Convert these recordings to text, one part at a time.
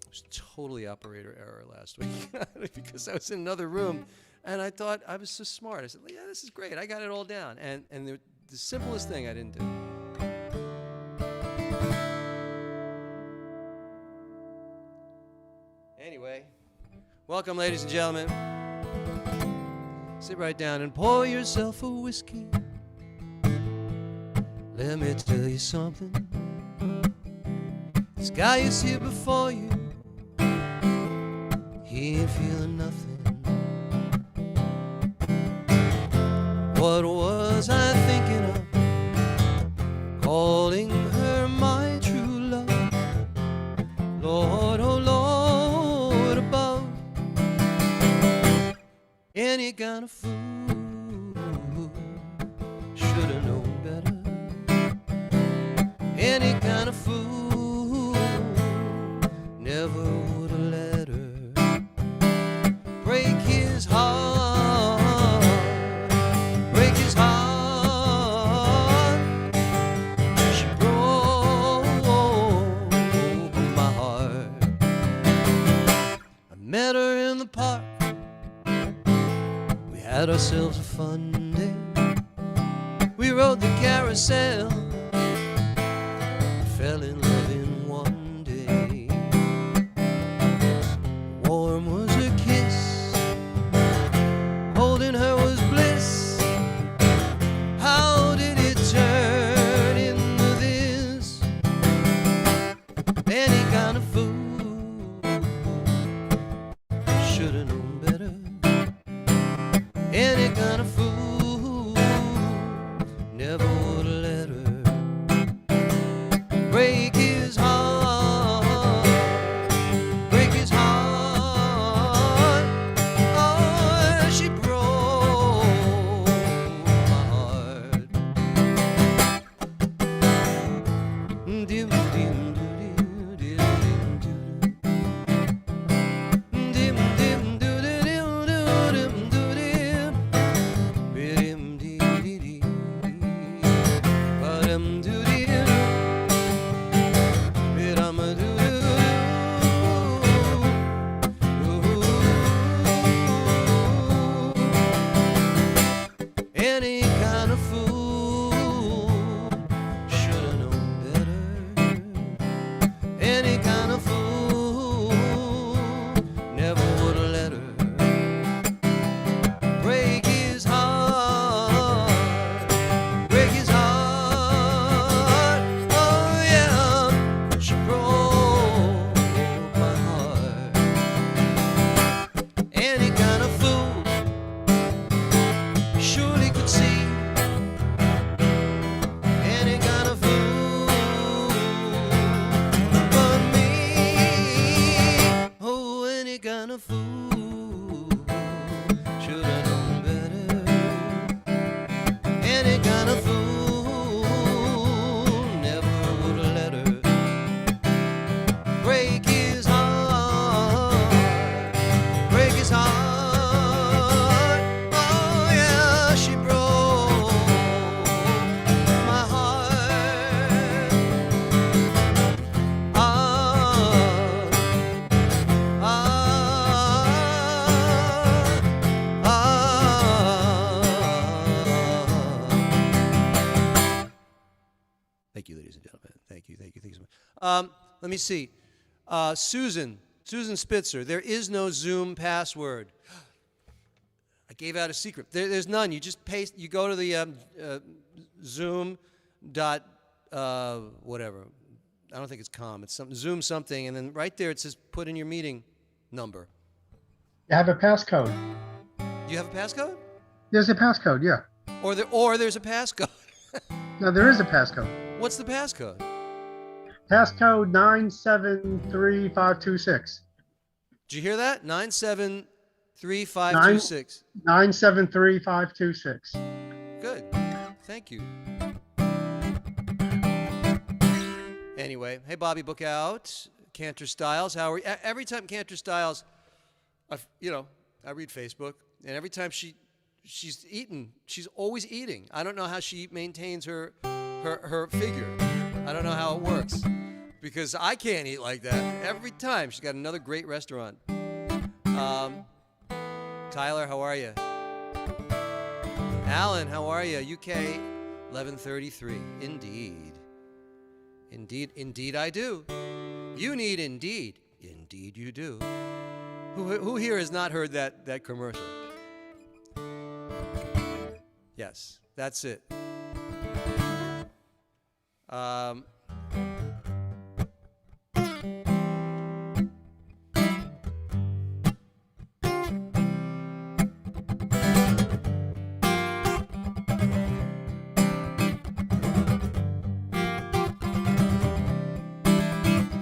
was totally operator error last week because I was in another room and I thought I was so smart. I said, yeah, this is great. I got it all down. And the simplest thing I didn't do. Anyway, welcome, ladies and gentlemen. Sit right down and pour yourself a whiskey. Let me tell you something. This guy you see before you, he ain't feeling nothing. What was I thinking of? Calling her my true love. Lord, oh Lord above. Any kind of fool should've known better. Any kind of fool never would've let her break his heart, break his heart. She broke my heart. I met her in the park. We had ourselves a fun day. We rode the carousel. Fell in love in one day. Warm was her kiss. Holding her was bliss. How did it turn into this? Any kind of fool should've known better. Any kind of fool never would've let her break his heart, break his heart. Oh, she broke my heart. Dim, dim, dim, dim, dim, dim, dim, dim, any kind of fool should've known better. Any kind of fool never would've let her break his heart, break his heart. Oh yeah, she broke my heart. Any kind of fool surely could see. Any kind of fool but me. Oh, any kind of fool should've known better. Any kind of fool never would've let her break his heart, break his heart. Oh yeah, she broke my heart. Thank you, ladies and gentlemen. Thank you so much. Let me see. Susan Spitzer. There is no Zoom password. I gave out a secret. There's none. You just paste. You go to the Zoom dot whatever. I don't think it's com. It's something Zoom something, and then right there it says put in your meeting number. You have a passcode. You have a passcode? There's a passcode, yeah. Or there's a passcode. No, there is a passcode. What's the passcode? Passcode 973526. Did you hear that? 973526. 973526. Good. Thank you. Anyway, hey, Bobby Book Out, Cantor Styles. How are you? Every time Cantor Styles, I read Facebook, and every time she's eating, she's always eating. I don't know how she maintains her figure. I don't know how it works. because I can't eat like that every time. She's got another great restaurant. Tyler, how are you? Alan, how are you? UK 1133. Indeed I do. You need Indeed. Indeed you do. Who here has not heard that commercial? Yes, that's it.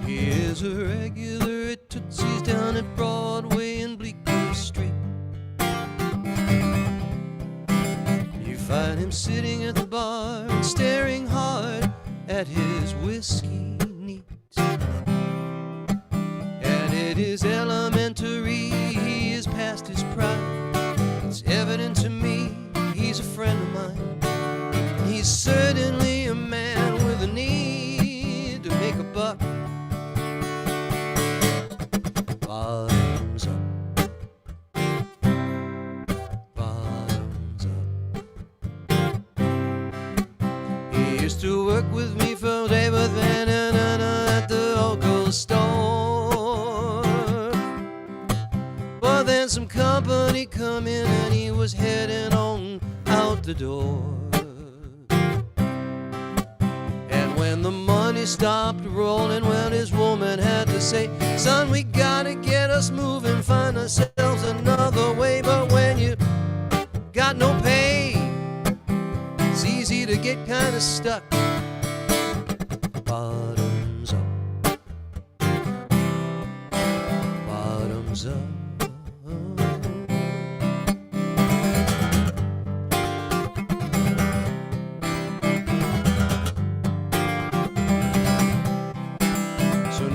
He is a regular at Tootsie's down at Broadway and Bleecker Street. You find him sitting at the bar and staring hard at his whiskey neat. And it is elementary, he is past his prime. It's evident to me he's a friend of mine. He's certainly a man with a need to make a buck. Bottoms up. Bottoms up. He used to work with me for day, but then at the local store. But then some company come in and he was heading on out the door. And when the money stopped rolling, well, his woman had to say, son, we gotta get us moving, find ourselves another way. But when you got no pay, it's easy to get kinda stuck. Bottoms up. Bottoms up.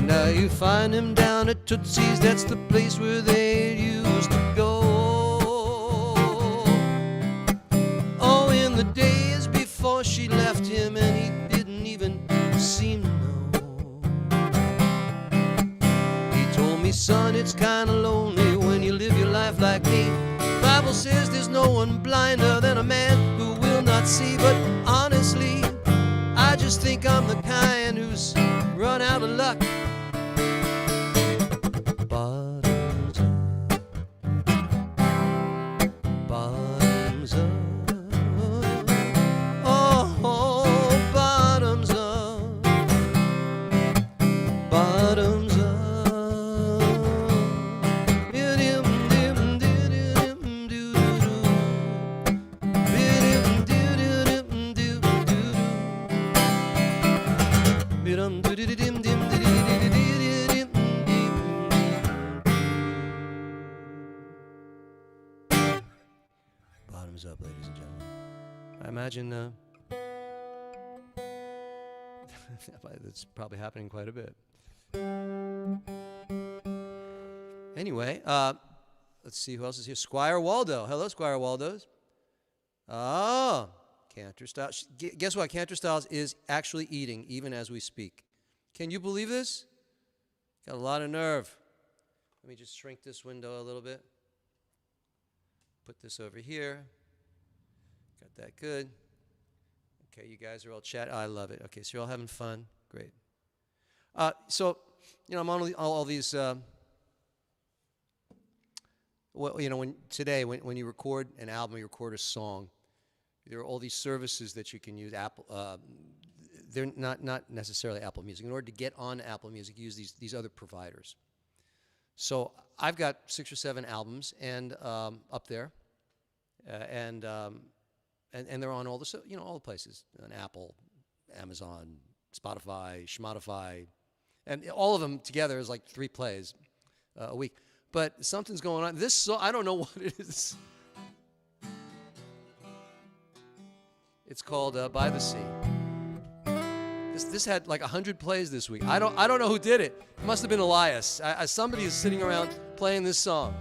Now you find him down at Tootsie's, that's the place where they used to go. Oh, in the days before she left him and he didn't even seem to know. He told me, son, it's kinda lonely when you live your life like me. Bible says there's no one blinder than a man who will not see. But honestly, I just think I'm the kind who's run out of luck. Bottoms up. Bottoms up. Oh, bottoms up. Bottoms up. Bottoms up, ladies and gentlemen. I imagine that's probably happening quite a bit. Anyway, let's see who else is here. Squire Waldo. Hello, Squire Waldos. Oh, Cantor Styles. Guess what? Cantor Styles is actually eating even as we speak. Can you believe this? Got a lot of nerve. Let me just shrink this window a little bit. Put this over here. Got that good. Okay, you guys are all chatting. Oh, I love it. Okay, so you're all having fun. Great. So, you know, I'm on all these. Well, you know, when you record an album, you record a song. There are all these services that you can use. Apple. They're not necessarily Apple Music. In order to get on Apple Music, you use these other providers. So I've got 6 or 7 albums and up there, and they're on all the all the places, on Apple, Amazon, Spotify, Schmotify, and all of them together is like 3 plays a week. But something's going on. This song, I don't know what it is. It's called "By the Sea." This had like 100 plays this week. I don't know who did it. It must have been Elias. Somebody is sitting around playing this song.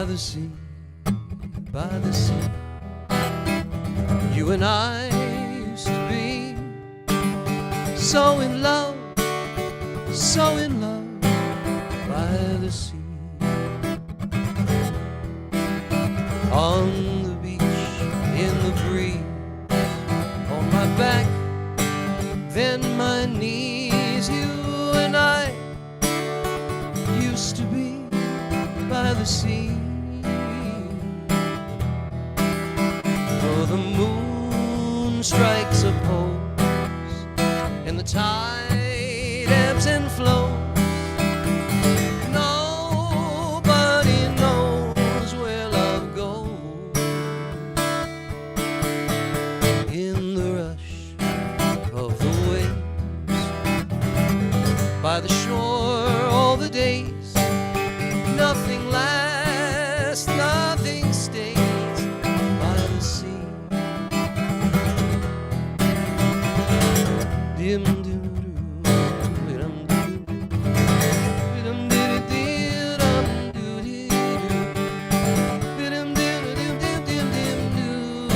by the sea, by the sea. You and I used to be so in love by the sea. On the beach, in the breeze, on my back, then my knees. You and I used to be by the sea. Oh, the moon strikes a pose, and the tide ebbs and flows. Nobody knows where love goes. In the rush of the waves, by the shore all the days, nothing lasts, nothing stays by the sea. Dim doo doo, dum doo doo, dum doo doo, dum doo doo, dum doo doo, dim dim dim doo.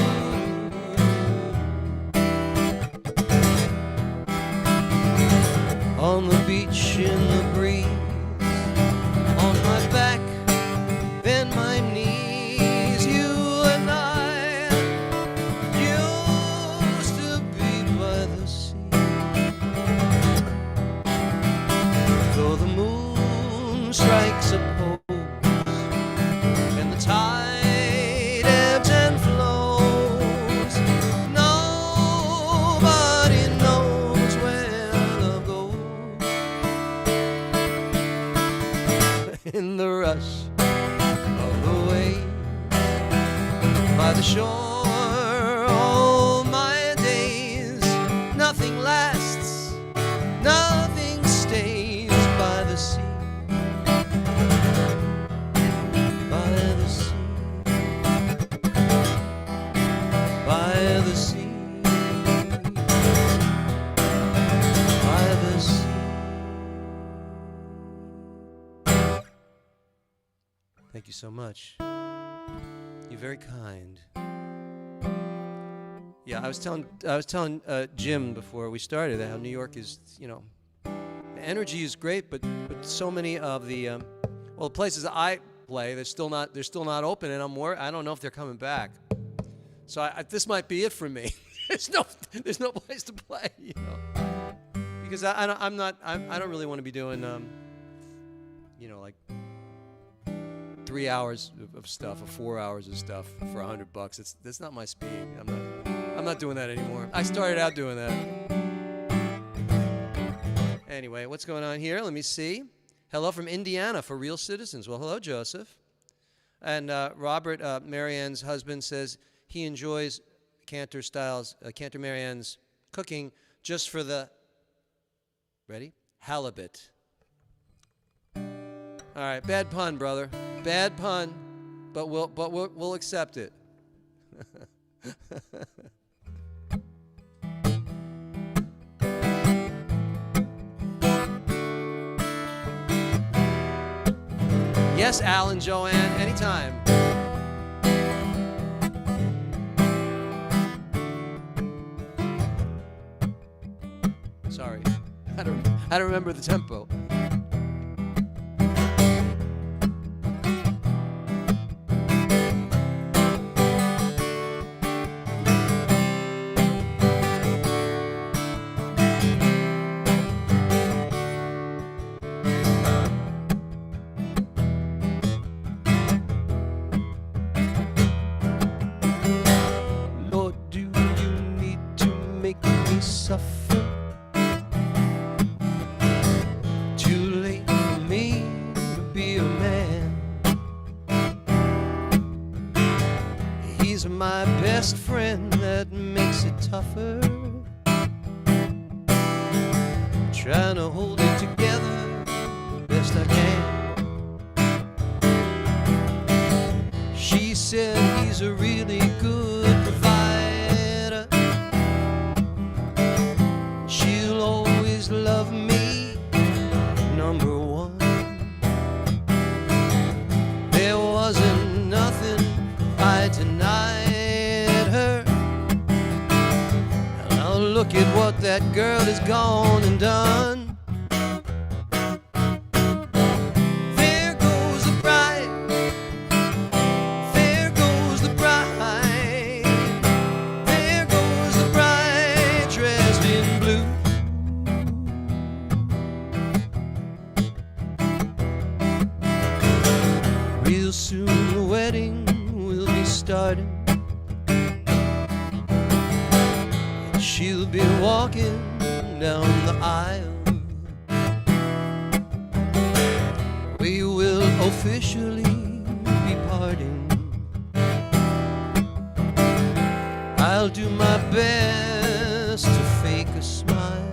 On the beach, in the breeze, on my back, then my knees. You and I used to be by the sea. Though the moon strikes a pose, and the tide ebbs and flows, nobody knows where love goes. In the rush of the waves, by the shore all my days, nothing lasts, nothing stays by the sea, by the sea, by the sea, by the sea. Thank you so much. You're very kind. Yeah, I was telling Jim before we started how New York is, the energy is great, but so many of the the places I play, they're still not open, and I don't know if they're coming back. So this might be it for me. there's no place to play, because I don't really want to be doing like 3 hours of stuff or 4 hours of stuff for $100. That's not my speed. I'm not doing that anymore. I started out doing that. Anyway, what's going on here? Let me see. Hello from Indiana for Real Citizens. Well, hello, Joseph. And Robert, Marianne's husband, says he enjoys Cantor Marianne's cooking just for the, ready? Halibut. All right, bad pun, brother. Bad pun, but we'll accept it. Yes, Alan, Joanne, anytime. Sorry, I don't remember the tempo. Suffer. Too late for me to be a man. He's my best friend, that makes it tougher. Trying to hold it together best I can. She said he's a really good provider. She'll always love me, number one. There wasn't denied her. Now look at what that girl has gone and done. There goes the bride. There goes the bride. There goes the bride dressed in blue. Real soon the wedding will be starting. She'll be walking down the aisle. We will officially be parting. I'll do my best to fake a smile.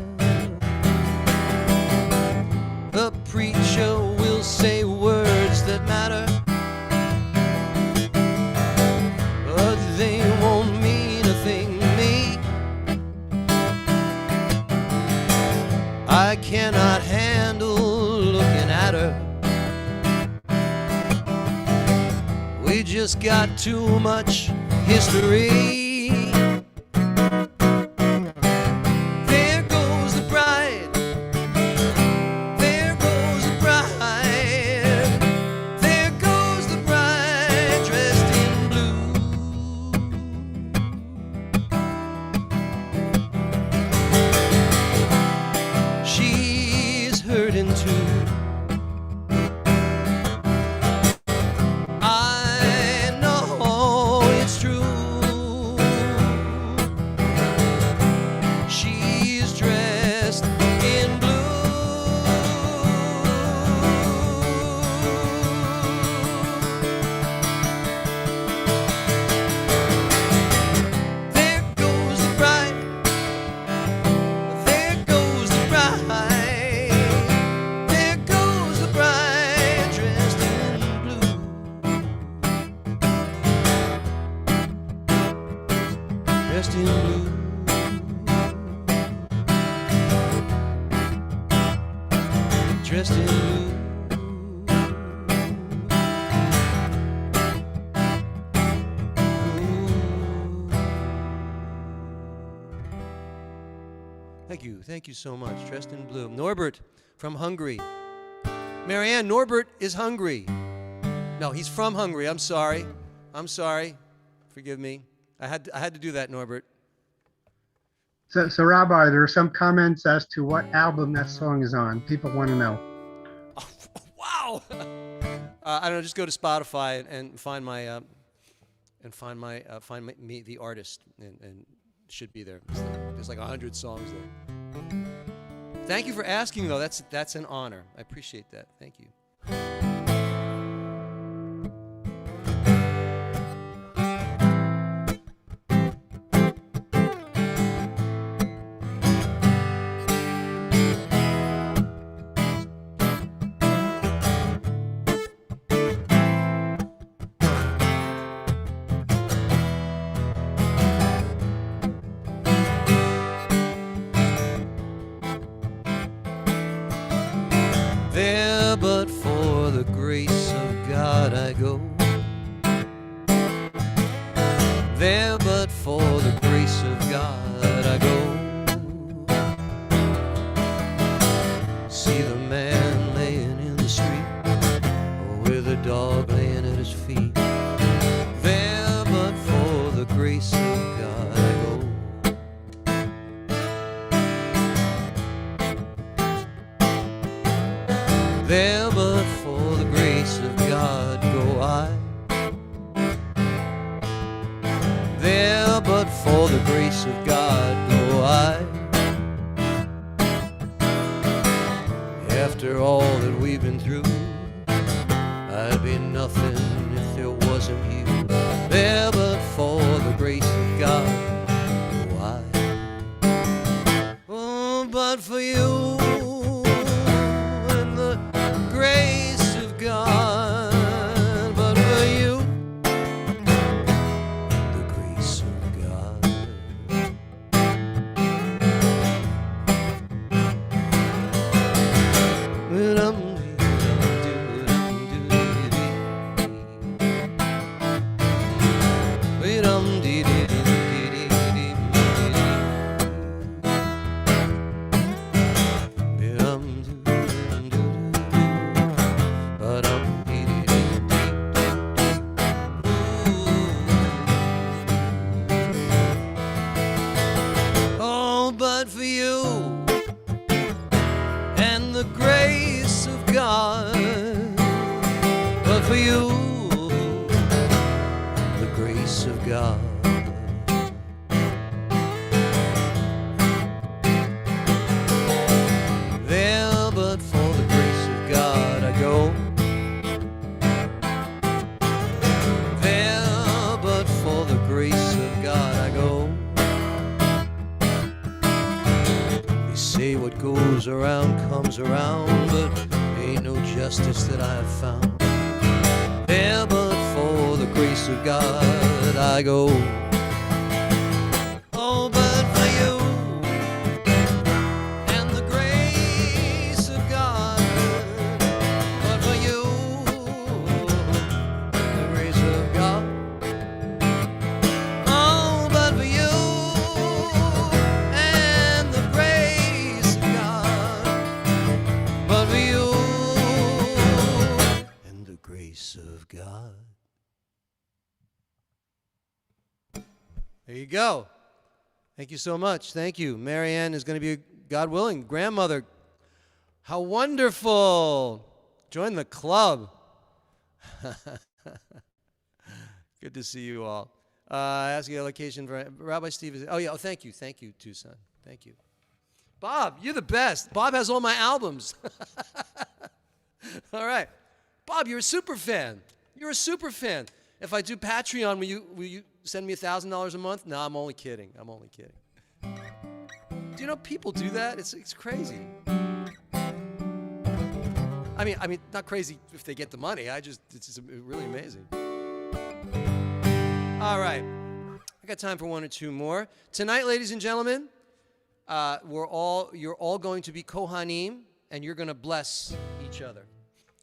The preacher will say words that matter, but they won't mean a thing to me. I cannot handle looking at her. We just got too much history. There goes the bride. There goes the bride. There goes the bride dressed in blue. She's hurting too. I know it's true. She's dressed in blue. There goes the bride. There goes the bride. There goes the bride dressed in blue. Dressed in blue. Dressed in blue. Thank you so much. Dressed in blue. Norbert from Hungary. Marianne, Norbert is hungry. No, he's from Hungary. I'm sorry. Forgive me. I had to do that, Norbert. So Rabbi, there are some comments as to what album that song is on. People want to know. Oh, wow. I don't know. Just go to Spotify and find my the artist, and it should be there. There's like 100 songs there. Thank you for asking, though. That's an honor. I appreciate that. Thank you. There, but for the grace of God I go. There, but for the grace of God I go. See the man laying in the street, with a dog laying at his feet. There, but for the grace of God I go. There, but for the grace of God go I. There, but for the grace of God go I. After all that we've been through, I'd be nothing if there wasn't you. There, but for the grace of God go I. Oh, but for you. Grace of God, but for you, the grace of God. and the grace of God. But for you, the grace of God. There, but for the grace of God, I go. There, but for the grace of God, I go. They say what goes around comes around, but ain't no justice that I have found. There, but for the grace of God, I go. Oh, but for you and the grace of God, but for you, the grace of God. Oh, but for you and the grace of God, but for you and the grace of God. There you go. Thank you so much. Thank you. Marianne is going to be, God willing, grandmother. How wonderful. Join the club. Good to see you all. Asking a location for Rabbi Steve. Oh, yeah. Oh, thank you. Thank you, too, son. Thank you. Bob, you're the best. Bob has all my albums. All right. Bob, you're a super fan. You're a super fan. If I do Patreon, will you send me $1,000 a month? No, I'm only kidding. I'm only kidding. Do you know people do that? It's crazy. I mean, not crazy if they get the money. It's just really amazing. All right, I got time for one or two more tonight, ladies and gentlemen. You're all going to be Kohanim, and you're going to bless each other.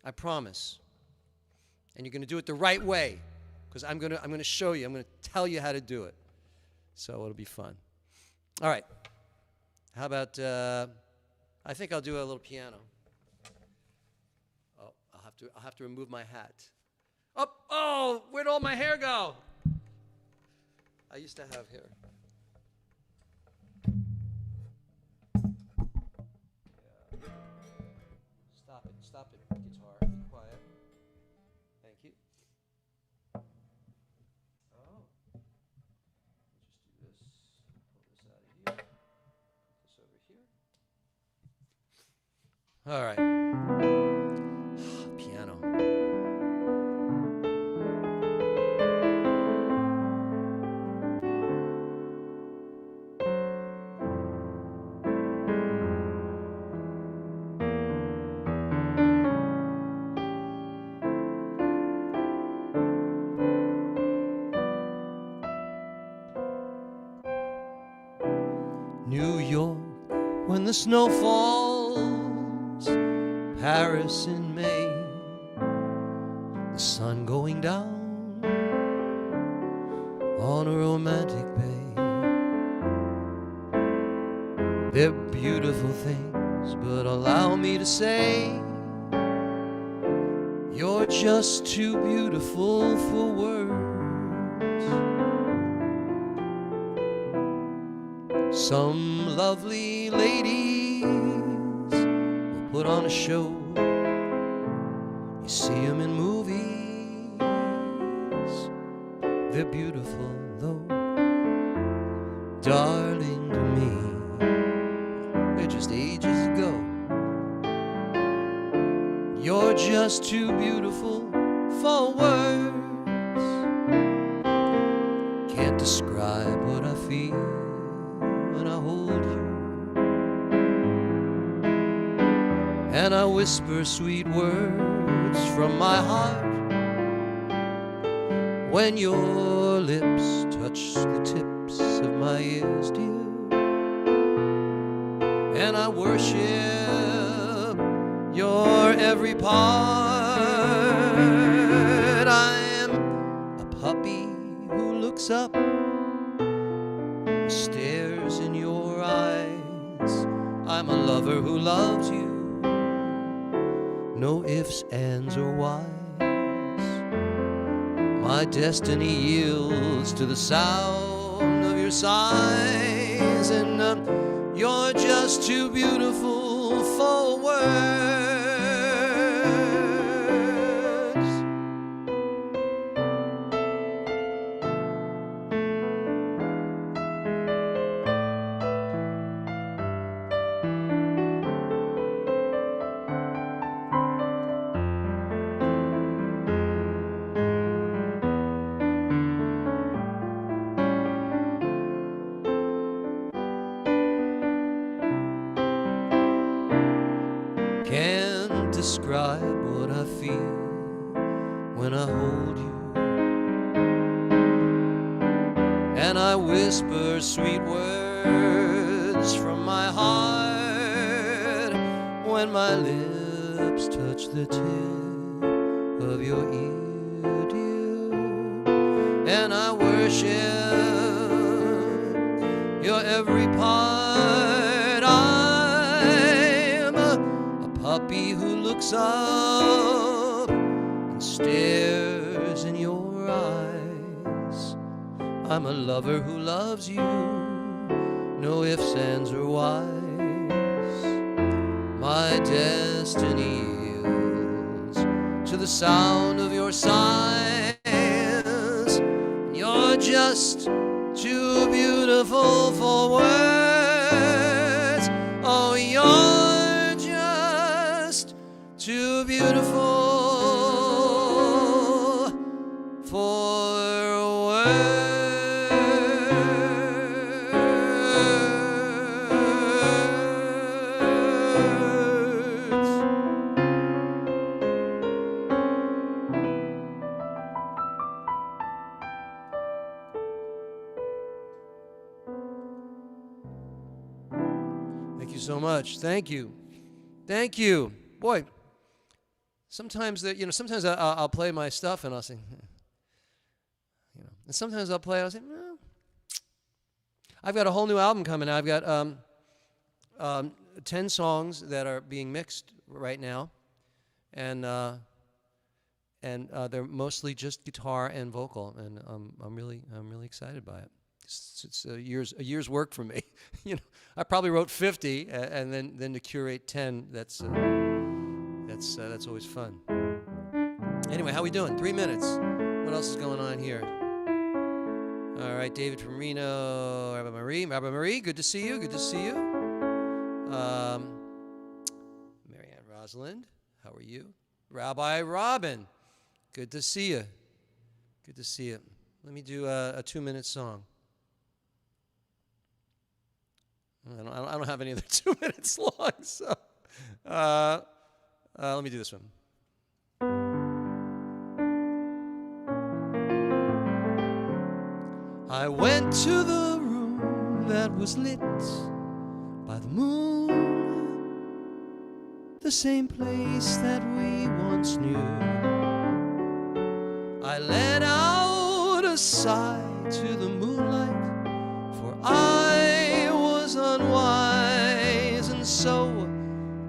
I promise. And you're going to do it the right way. Because I'm gonna show you. I'm gonna tell you how to do it. So it'll be fun. All right. How about? I think I'll do a little piano. Oh, I'll have to remove my hat. Oh! Where'd all my hair go? I used to have hair. Yeah. Stop it, guitar. Be quiet. Thank you. All right. Piano. New York, when the snow falls, Paris in May, the sun going down on a romantic bay. They're beautiful things, but allow me to say, you're just too beautiful for words. Some lovely ladies will put on a show. You see them in movies. They're beautiful, though, darling, to me, they're just ages ago. You're just too beautiful for words. Can't describe what I feel when I hold you, and I whisper sweet words from my heart when your lips touch the tips of my ears, dear. And I worship your every part. I am a puppy who looks up, stares in your eyes. I'm a lover who loves you, no ifs, ands, or whys. My destiny yields to the sound of your sighs, and you're just too beautiful for words. Can't describe what I feel when I hold you, and I whisper sweet words from my heart when my lips touch the tip of your ear, dear, and I worship your every part. I'm a puppy who looks up and stares in your eyes. I'm a lover who loves you, no ifs, ands, or whys. My destiny yields to the sound of your sighs. You're just too beautiful for words. Oh, you're just too beautiful for words. Thank you so much. Thank you. Thank you. Boy, sometimes sometimes I'll play my stuff and I'll say, and sometimes I'll play, I'll say, well, I've got a whole new album coming out. I've got 10 songs that are being mixed right now, and they're mostly just guitar and vocal, and I'm really excited by it. It's a year's work for me. I probably wrote 50, and then to curate 10. That's always fun. Anyway, how we doing? 3 minutes. What else is going on here? All right, David from Reno, Rabbi Marie, good to see you. Good to see you. Marianne Rosalind, how are you? Rabbi Robin, good to see you. Good to see you. Let me do a 2-minute song. I don't have any other 2 minutes long, so let me do this one. I went to the room that was lit by the moon, the same place that we once knew. I let out a sigh to the moonlight, for I was unwise and so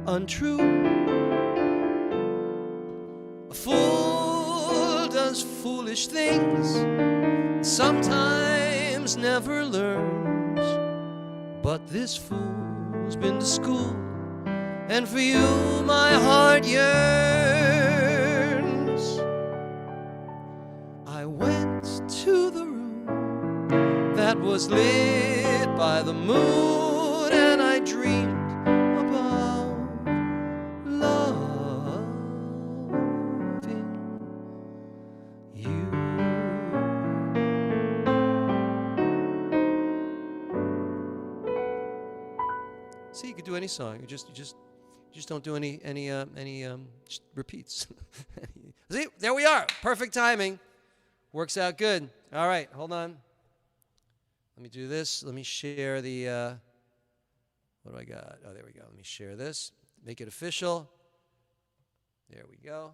untrue. A fool does foolish things, sometimes never learns, but this fool's been to school, and for you my heart yearns. I went to the room that was lit by the moon, and I dreamed about loving you. See, you could do any song. You just don't do any repeats. See, there we are. Perfect timing. Works out good. All right, hold on. Let me do this. Let me share the. What do I got? Oh, there we go. Let me share this. Make it official. There we go.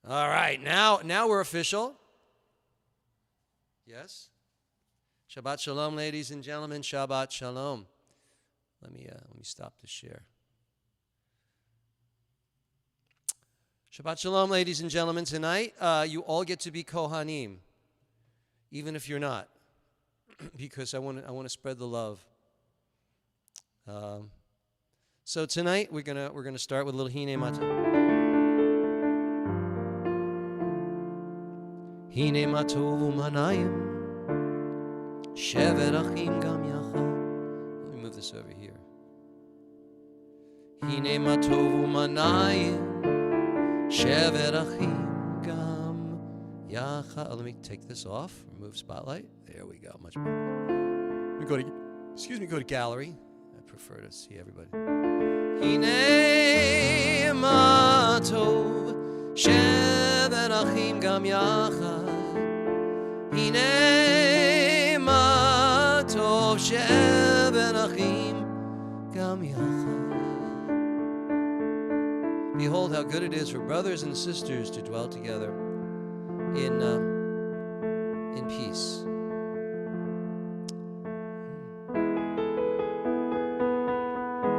All right, now we're official. Yes. Shabbat Shalom, ladies and gentlemen. Shabbat Shalom. Let me stop the share. Shabbat Shalom, ladies and gentlemen. Tonight, you all get to be Kohanim, even if you're not, because I want to spread the love. So tonight we're gonna start with a little Hine Matov. Hine Matov u'manayim. Shevet achim gam yachad. Let me move this over here. Hine matov u'manayim, shevet achim gam yachad. Let me take this off. Remove spotlight. There we go. Much better. Go to gallery. prefer to see everybody. Hine ma tov shevet achim gam yachad. Hine ma tov shevet achim gam yachad. Behold how good it is for brothers and sisters to dwell together in peace.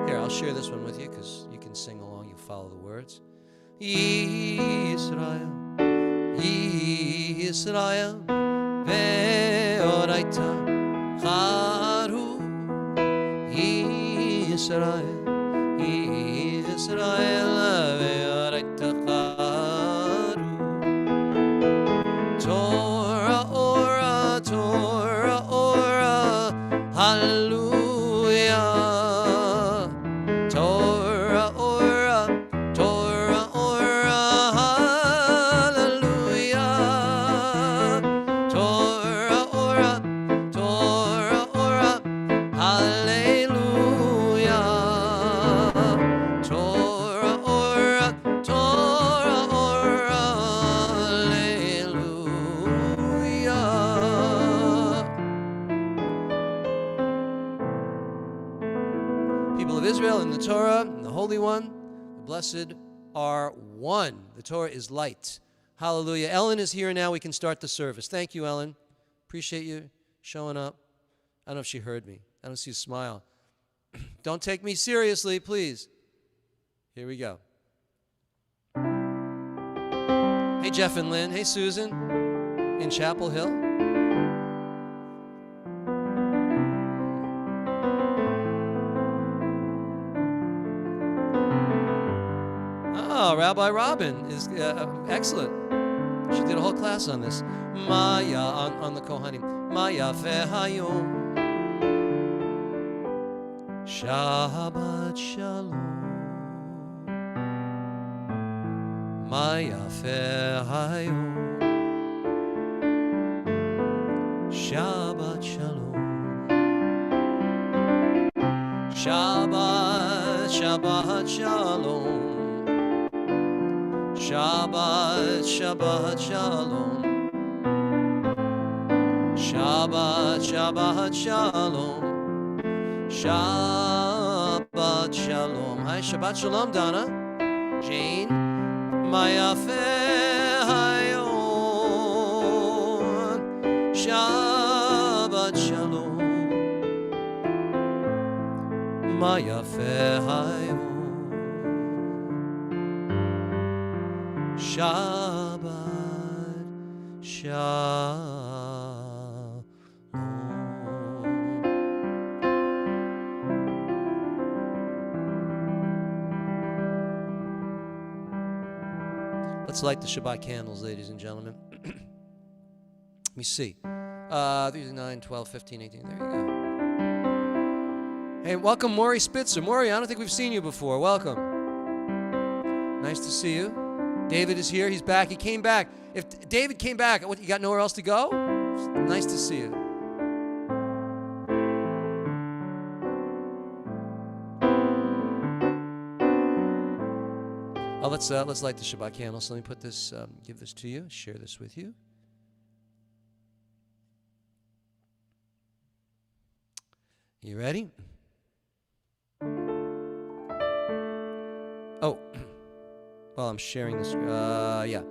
Here, I'll share this one with you because you can sing along. You follow the words. Yisrael, Yisrael, ve'oraita charu. Yisrael, Yisrael, ve'oraita charu. Torah, ora, Torah, ora, hallelujah. Torah, ora, Torah, ora, hallelujah. Torah, ora, Torah, ora, hallelujah. Torah, ora, Torah, ora, hallelujah. People of Israel in the Torah, and the Holy One, the Blessed are one. The Torah is light. Hallelujah. Ellen is here now. We can start the service. Thank you, Ellen. Appreciate you showing up. I don't know if she heard me. I don't see a smile. Don't take me seriously, please. Here we go. Hey, Jeff and Lynn. Hey, Susan in Chapel Hill. Oh, Rabbi Robin is excellent. She did a whole class on this. Maya on the Kohanim. Maya fehayom. Shabbat shalom. Maya fehayom. Shabbat shalom. Shabbat, Shabbat shalom. Shabbat, Shabbat shalom. Shabbat, Shabbat shalom. Shabbat shalom. Hi, Shabbat shalom, Donna. Jane. Maya fehayom. Shabbat shalom. Maya fehayom. Shabbat shalom. Let's light the Shabbat candles, ladies and gentlemen. Let me see. 3, 9, 12, 15, 18. There you go. Hey, welcome, Maury Spitzer. Maury, I don't think we've seen you before. Welcome. Nice to see you. David is here. He's back. He came back. If David came back, what, you got nowhere else to go? Nice to see you. Oh, let's light the Shabbat candle. So let me put this, give this to you, share this with you. You ready? Oh. Well, I'm sharing this. Yeah.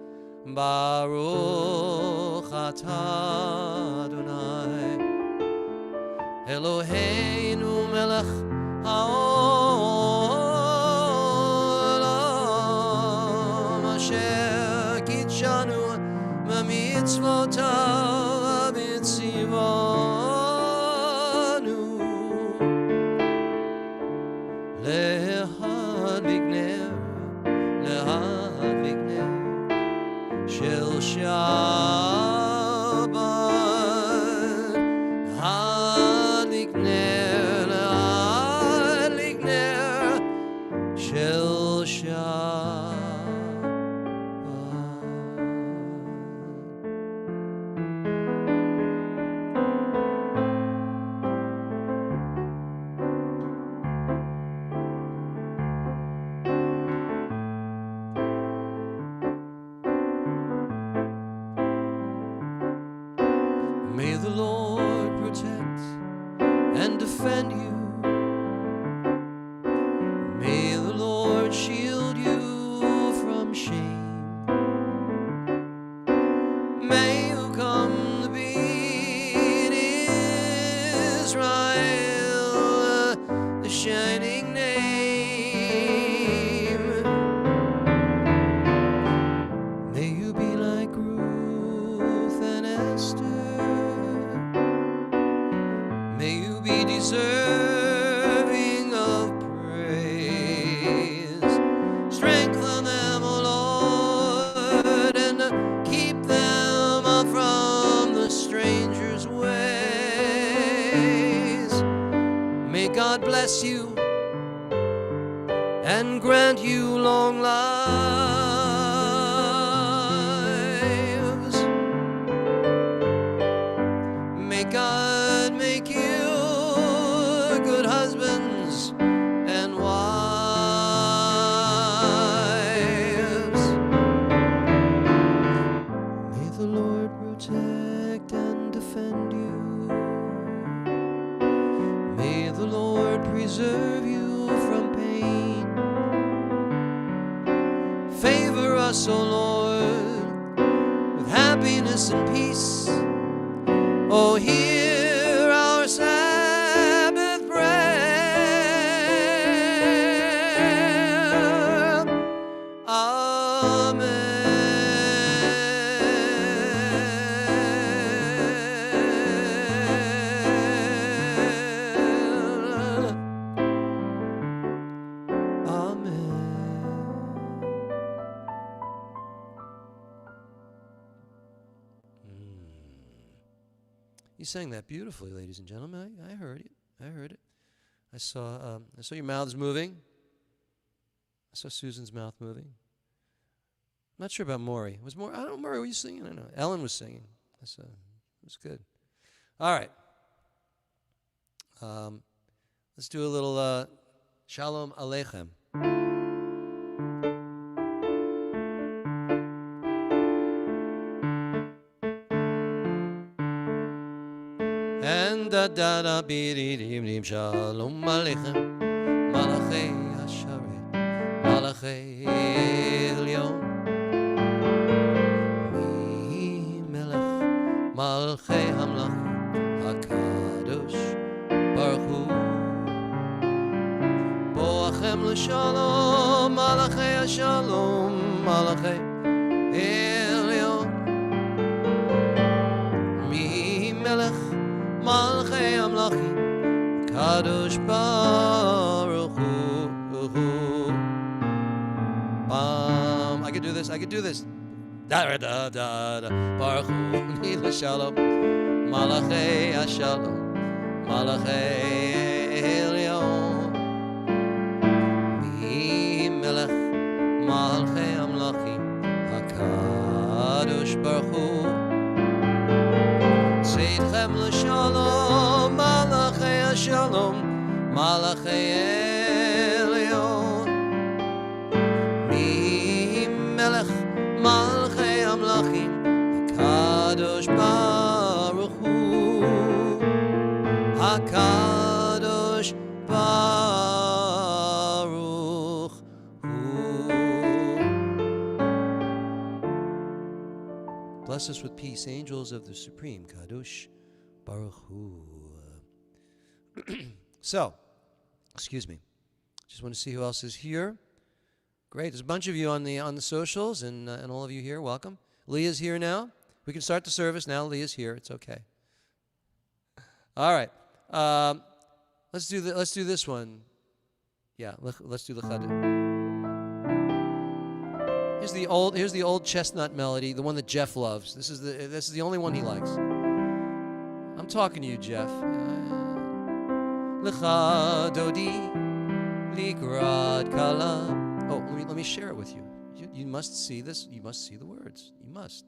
Baruch atah Adonai Eloheinu melech haolam asher kitshanu b'mitzvotav v'tzivanu lehadlik ner Shel Shabbat Hadlik ner Shel Shabbat shining name. May you be like Ruth and Esther. May you be deserving of praise. Strengthen them, O Lord, and keep them from the stranger's ways. May God bless you and grant you long lives. May God make you good husbands and wives. May the Lord protect and defend you. May the Lord preserve you from pain. Favor us, O Lord, with happiness and peace. Oh, hear our Sabbath prayer. Amen. Amen. You sang that beautifully, ladies and gentlemen. I heard it. I heard it. I saw your mouths moving. I saw Susan's mouth moving. I'm not sure about Maury. Was Maury? I don't know. Maury, were you singing? I don't know. Ellen was singing. It was good. All right. Let's do a little Shalom Aleichem. And da da da bi di dim dim Shalom Aleichem Malachei Hasharet Malachei Elyon Mi Melech Malchei Hamlach HaKadosh Baruch Hu Boachem L'Shalom Malachei Hashalom Malachei Elyon Mi Melech Malchei Amlachim Kadosh Baruch Hu. I could do this. Da da da da. Baruch Hu Nil Shalom Malachei Hashalom Malachei Elyon Mi Melech Malchei Amlachim HaKadosh Baruch Hu Seidchem l'shalom, malachei hashalom, malachei elyon. Mi melech malchei amlachim, HaKadosh Baruch Hu, HaKadosh Baruch Hu. Bless us with peace, angels of the Supreme, Kadosh Baruch Hu. So, excuse me. Just want to see who else is here. Great, there's a bunch of you on the socials, and all of you here. Welcome. Leah's here now. We can start the service now. Leah's here. It's okay. All right. Let's do this one. Yeah, let's do the Chaduk. Here's the old Chestnut Melody, the one that Jeff loves. This is the only one he likes. I'm talking to you, Jeff. Lecha dodi ligrad kala. Oh, let me share it with you. You must see this. You must see the words. You must.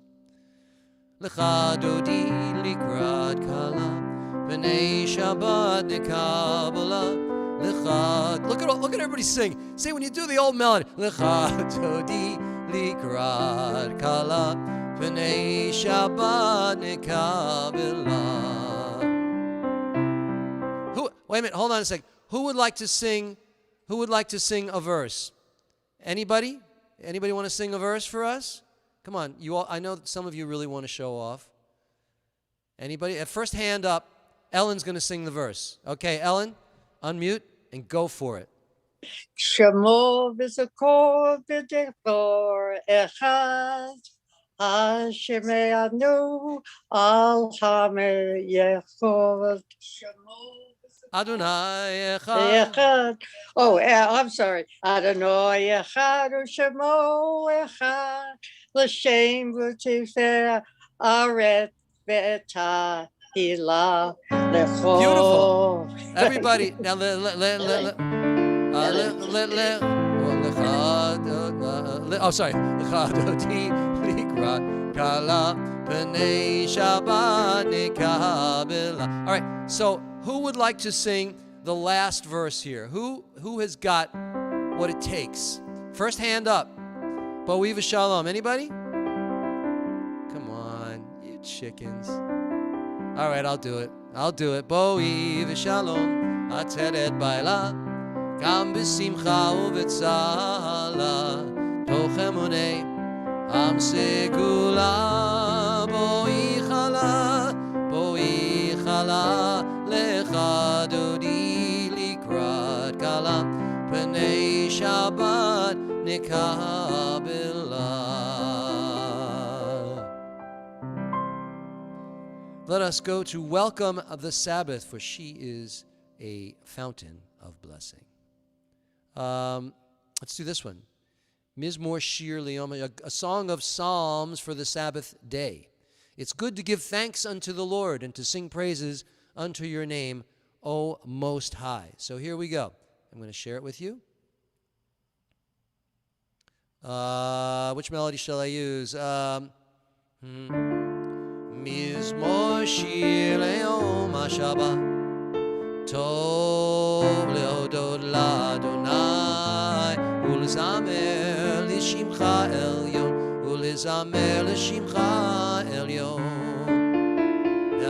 Lecha dodi ligrad kala v'nei Shabbat nekabala. Lecha. Look at everybody sing. Say when you do the old melody. Lecha dodi ligrad kala v'nei Shabbat nekabala. Wait a minute, hold on a second. Who would like to sing a verse? Anybody? Anybody want to sing a verse for us? Come on, you all. I know that some of you really want to show off. Anybody? At first hand up, Ellen's going to sing the verse. Okay, Ellen, unmute. and go for it. Shemo v'zakor v'dechor echad Hashemeanu al hameyechor. Adonai echad. Echad. Oh, I'm sorry. Adonai echad u'shemo echad l'shem v'tifer aret v'tahila l'chol. Beautiful. Everybody, now oh, sorry. All right, so who would like to sing the last verse here? Who has got what it takes? First hand up. Bo'e v'shalom. Anybody? Come on, you chickens. All right, I'll do it. Bo'e v'shalom. Ateret baila. Gam b'simcha u'v'tzala. Toch emunei. Am sekula. Bo'e chala. Lecha dodi likrat kalam. P'nei Shabbat nikabela. Let us go to welcome the Sabbath, for she is a fountain of blessing. Let's do this one. Mizmor Shir Le'yom, a song of psalms for the Sabbath day. It's good to give thanks unto the Lord and to sing praises unto your name, O Most High. So here we go. I'm going to share it with you. Which melody shall I use? Mizmor Shir Le'yom HaShabbat, Tov lehodot l'Adonai, U'lezamer l'shimcha elyon, U'lezamer l'shimcha elyon.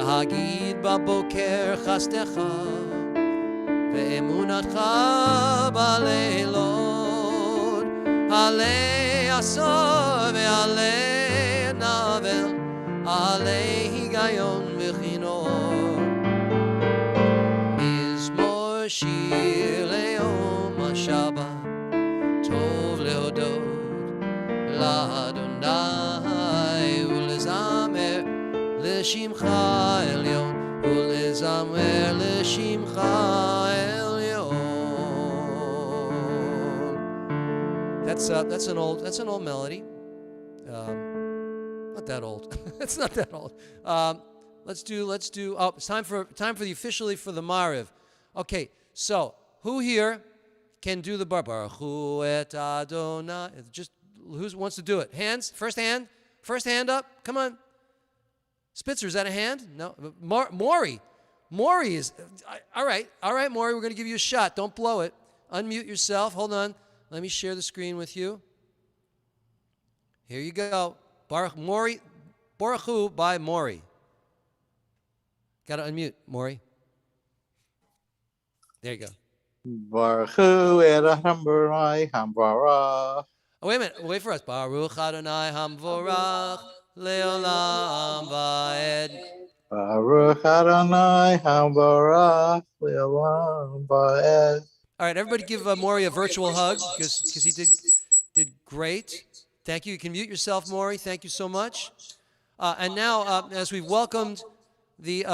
Hagid baboker chastecha, ve'emunatcha baleilot, alei asor ve'alei navel, alei higayon v'chinor. Mizmor shir le'yom HaShabbat, tov lehodot l'Adonai, u'lezamer l'shimcha elyon, u'lezamer l'shimcha elyon. That's an old melody. Not that old. It's not that old. Let's do. Oh, it's time for the officially for the Mariv. Okay, so who here can do the Baruch Hu et Adonai? Just who wants to do it? Hands. First hand up. Come on. Spitzer, is that a hand? No. Maury is. All right, Maury. We're going to give you a shot. Don't blow it. Unmute yourself. Hold on. Let me share the screen with you. Here you go. Baruch Hu by Maury. Got to unmute, Maury. There you go. Baruch Hu Adonai Hamvarach. Oh, wait a minute. Wait for us. Baruch Adonai Hamvorach Leolam Va'ed. Baruch Adonai Hamvarach Leolam Va'ed. All right, everybody give Maury a virtual hug because he did great. Thank you. You can mute yourself, Maury. Thank you so much. And now, as we've welcomed the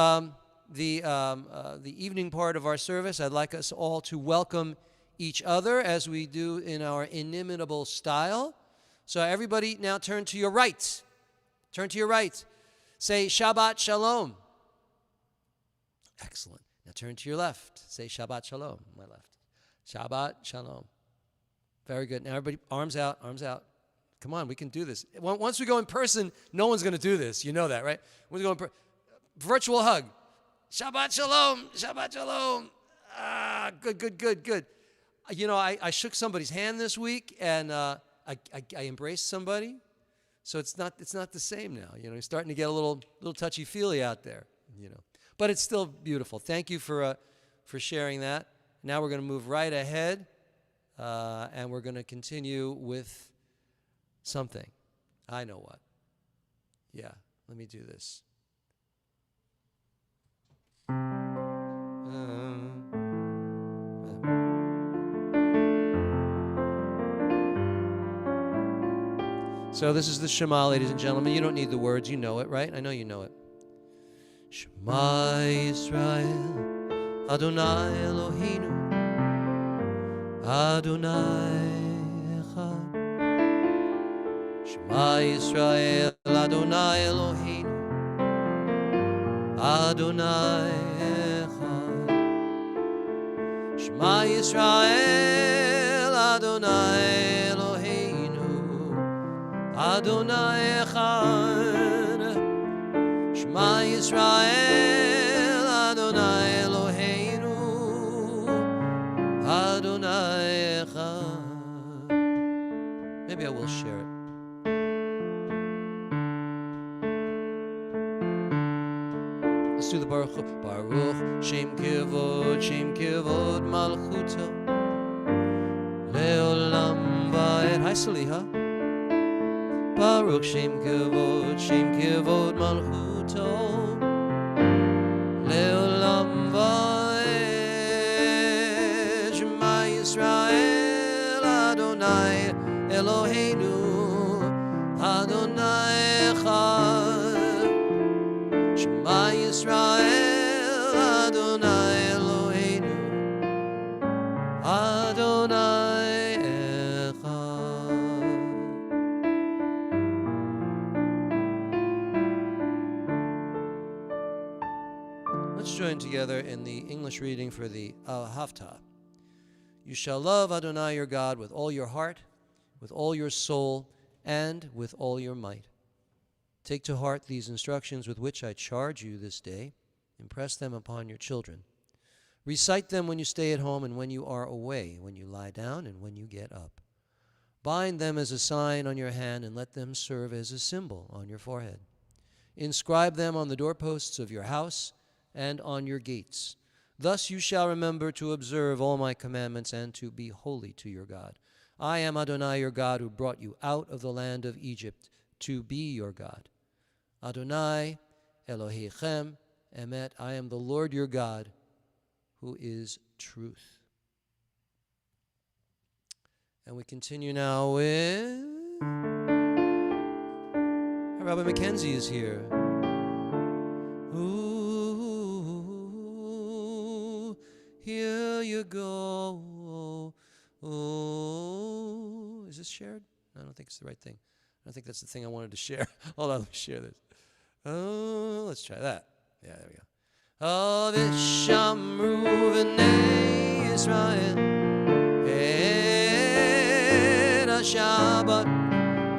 evening part of our service, I'd like us all to welcome each other as we do in our inimitable style. So everybody now turn to your right. Turn to your right. Say Shabbat Shalom. Excellent. Now turn to your left. Say Shabbat Shalom. My left. Shabbat Shalom. Very good. Now everybody, arms out, arms out. Come on, we can do this. Once we go in person, no one's going to do this. You know that, right? Once we go in virtual hug. Shabbat Shalom. Shabbat Shalom. Good. You know, I shook somebody's hand this week, and I embraced somebody. So it's not the same now. You know, you're starting to get a little touchy-feely out there. You know, but it's still beautiful. Thank you for sharing that. Now we're going to move right ahead, and we're going to continue with something. I know what. Yeah, let me do this. So this is the Shema, ladies and gentlemen. You don't need the words. You know it, right? I know you know it. Shema Yisrael, Adonai Eloheinu, Adonai Echad. Shema Yisrael, Adonai Eloheinu, Adonai Echad. Shema Yisrael, Adonai Eloheinu, Adonai Echad. Shema Yisrael, Adonai Eloheinu, Adonai Echad. Maybe I will share it. Let's do the Baruch. Baruch Shem Kivod Malchuto Leolam Va'ed. Hi, Saliha. Baruch Shem Kivod Malchuto Leolam Va'ed. Shema Yisrael, Adonai Eloheinu, Adonai Echad. Shema Yisrael, Adonai Eloheinu, Adonai Echad. Let's join together in the English reading for the Haftarah. You shall love Adonai your God with all your heart, with all your soul, and with all your might. Take to heart these instructions with which I charge you this day. Impress them upon your children. Recite them when you stay at home and when you are away, when you lie down and when you get up. Bind them as a sign on your hand and let them serve as a symbol on your forehead. Inscribe them on the doorposts of your house and on your gates. Thus you shall remember to observe all my commandments and to be holy to your God. I am Adonai your God who brought you out of the land of Egypt to be your God. Adonai Elohechem Emet. I am the Lord your God who is truth. And we continue now with Rabbi Mackenzie is here. Ooh, here you go. Ooh. Is this shared? I don't think it's the right thing. I think that's the thing I wanted to share. Hold on, let me share this. Oh, let's try that. Yeah, there we go. Oh, Vishamru v'nei Yisrael et ha-Shabbat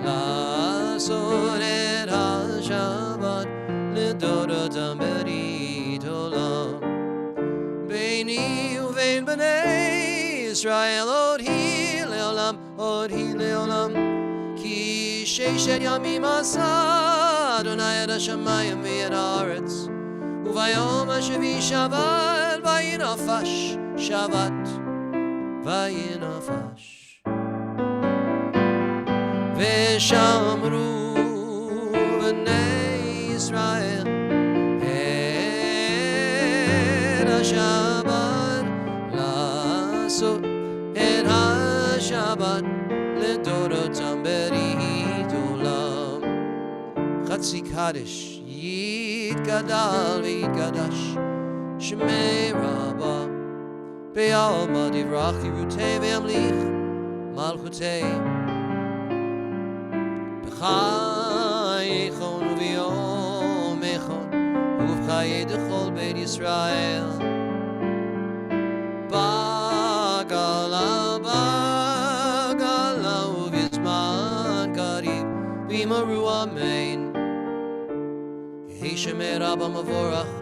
la'asot et ha-Shabbat l'dodotam berit olam beini uvein b'nei Yisrael od hi leolam ki sheishet yamim asa Adonai et ha-shamayim v'et haaretz Uvayom Hashavi Shabbat Vayinafash Shabbat Vayinafash Veshamru V'nei Yisrael Et HaShabbat Lasot Et HaShabbat L'dorotam berit olam Chatzi Kaddish Yitgadal v'yitgadash Shemei Rabbah Be'alma divrach Yirutei ve'amlich Malchutei B'chayechon u'v'yomechon Uv'chayei d'chol Beit Yisrael Bagala u'v'yizman karib V'imaru amein Shemei Rabba Mavorach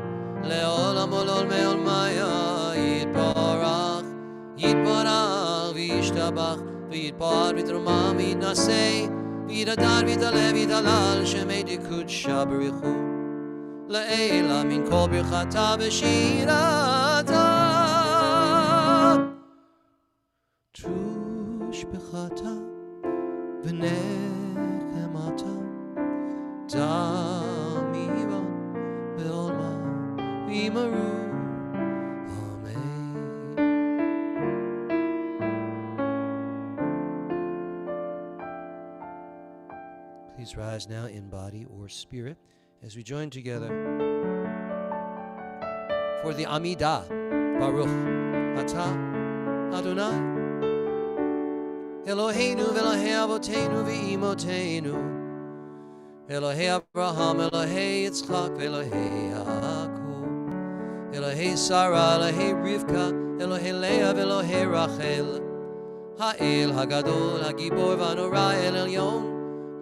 Leolam Olol Me'ol Maya Yitbarach V'yishtabach V'yitbar V'yitramam V'yitnasei V'yitadar V'yitalev V'yitalal Shemei Dikud Shabarichu Le'ela Min Kol Birchata V'shirata Tush B'chata V'nechemata Damiron Be'olma V'imaru Amen. Please rise now in body or spirit as we join together for the Amidah. Baruch Atah Adonai Eloheinu v'Elokei Avoteinu v'Imotenu Elohei Abraham, Elohei Yitzchak, Elohei Yaakov, Elohei Sarah, Elohei Rivka, Elohei Leah, Elohei Rachel, Ha'el Hagadol, Hagibor v'Anora, El Elyon,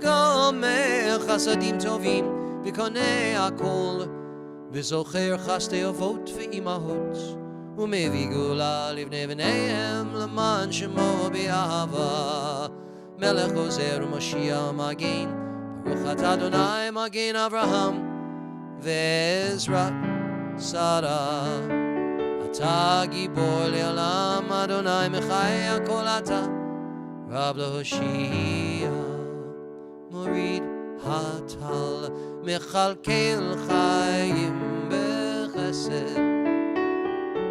Gomer Chasadim Tovim, V'konei Hakol, V'zocher Chastei Avot v'Imahot, U'mevi Gula Livnei V'neihem, L'man Shemo B'Ahava, Melech Gozer U'Mashiach Magen, Baruch atah Adonai Magen Avraham Ve'ezra Sarah Atah Gibor Le'olam Adonai Mechai Hakol Atah Rab L'Hoshia Morid Hatal Mechalkel Chayim B'Chesed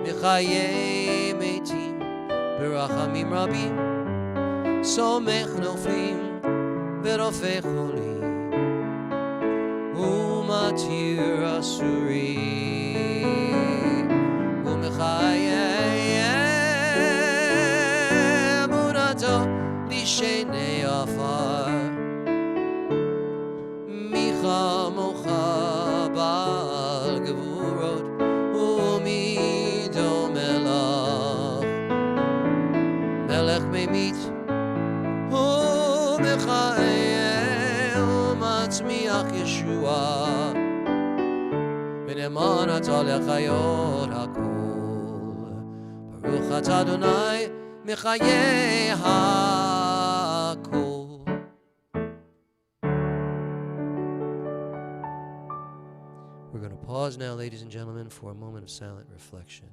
Mechayei Metim B'Rachamim Rabim Somech Noflim V'Rofei Cholim Umatir Asurim Umechayei Emunato Lishenei Afar Micha Mocha Bal Gevurot Umido Melach Melech Memit Umechayei Umatzmiach Yeshua V'ne'eman atah lechayot hakol Baruch atah Adonai Mechayei hakol. We're going to pause now, ladies and gentlemen, for a moment of silent reflection.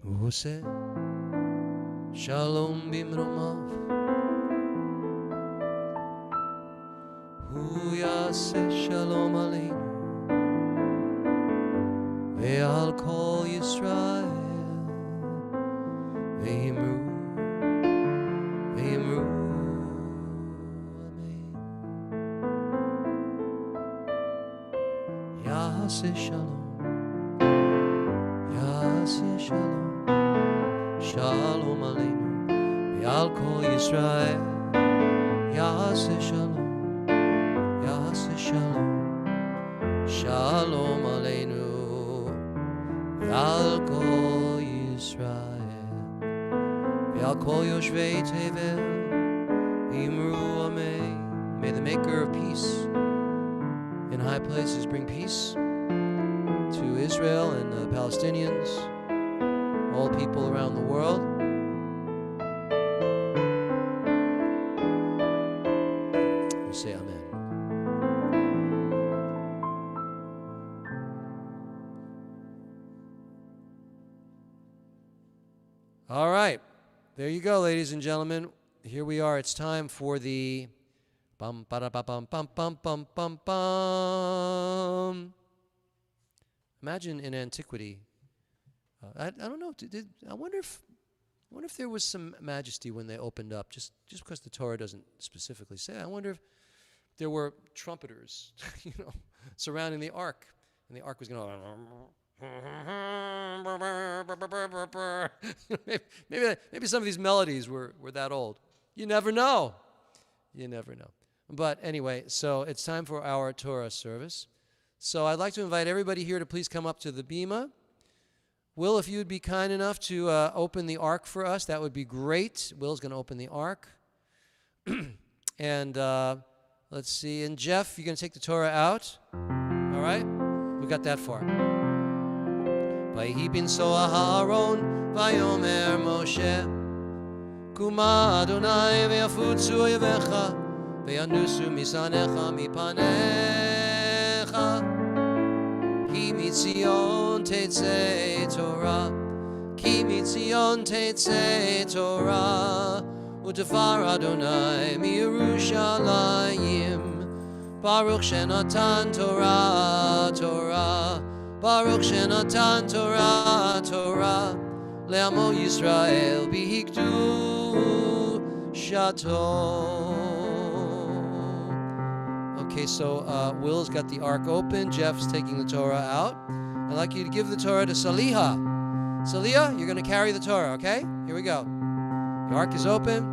הוא עושה שלום במרומיו, הוא יעשה שלום עלינו ועל כל ישראל, ואמרו אמן. יעשה שלום, יעשה שלום, Shalom Aleinu Ve'al Kol Yisrael. Ya'aseh Shalom, Ya'aseh Shalom, Shalom Aleinu Ve'al Kol Yisrael. Ve'al Kol Yoshvei Tevel Imru Amen. May the Maker of peace in high places bring peace to Israel and the Palestinians, all people around the world. We say amen. All right. There you go, ladies and gentlemen. Here we are. It's time for the bum ba bum bum bum bum bum bum bum. Imagine in antiquity, I don't know. I wonder if there was some majesty when they opened up. Just because the Torah doesn't specifically say. I wonder if there were trumpeters, surrounding the ark, and the ark was going. Maybe some of these melodies were that old. You never know. You never know. But anyway, so it's time for our Torah service. So I'd like to invite everybody here to please come up to the bima. Will, if you would be kind enough to open the ark for us, that would be great. Will's going to open the ark. And let's see. And Jeff, you're going to take the Torah out. All right? We got that far. Vayhi bin so Aharon, Vayomer Moshe, Kuma Adonai ve'afutzu oyevecha, ve'yanusu misanecha mipanecha, Hi mitzion tetzei Torah, ki mitzion tetzei Torah, u'tefar Adonai miYerushalayim. Baruch shenatan Torah, Torah, Baruch shenatan Torah, Torah, le'amo Yisrael bihikdu shato. Okay, so Will's got the ark open. Jeff's taking the Torah out. I'd like you to give the Torah to Saliha. Saliha, you're going to carry the Torah, okay? Here we go. The ark is open.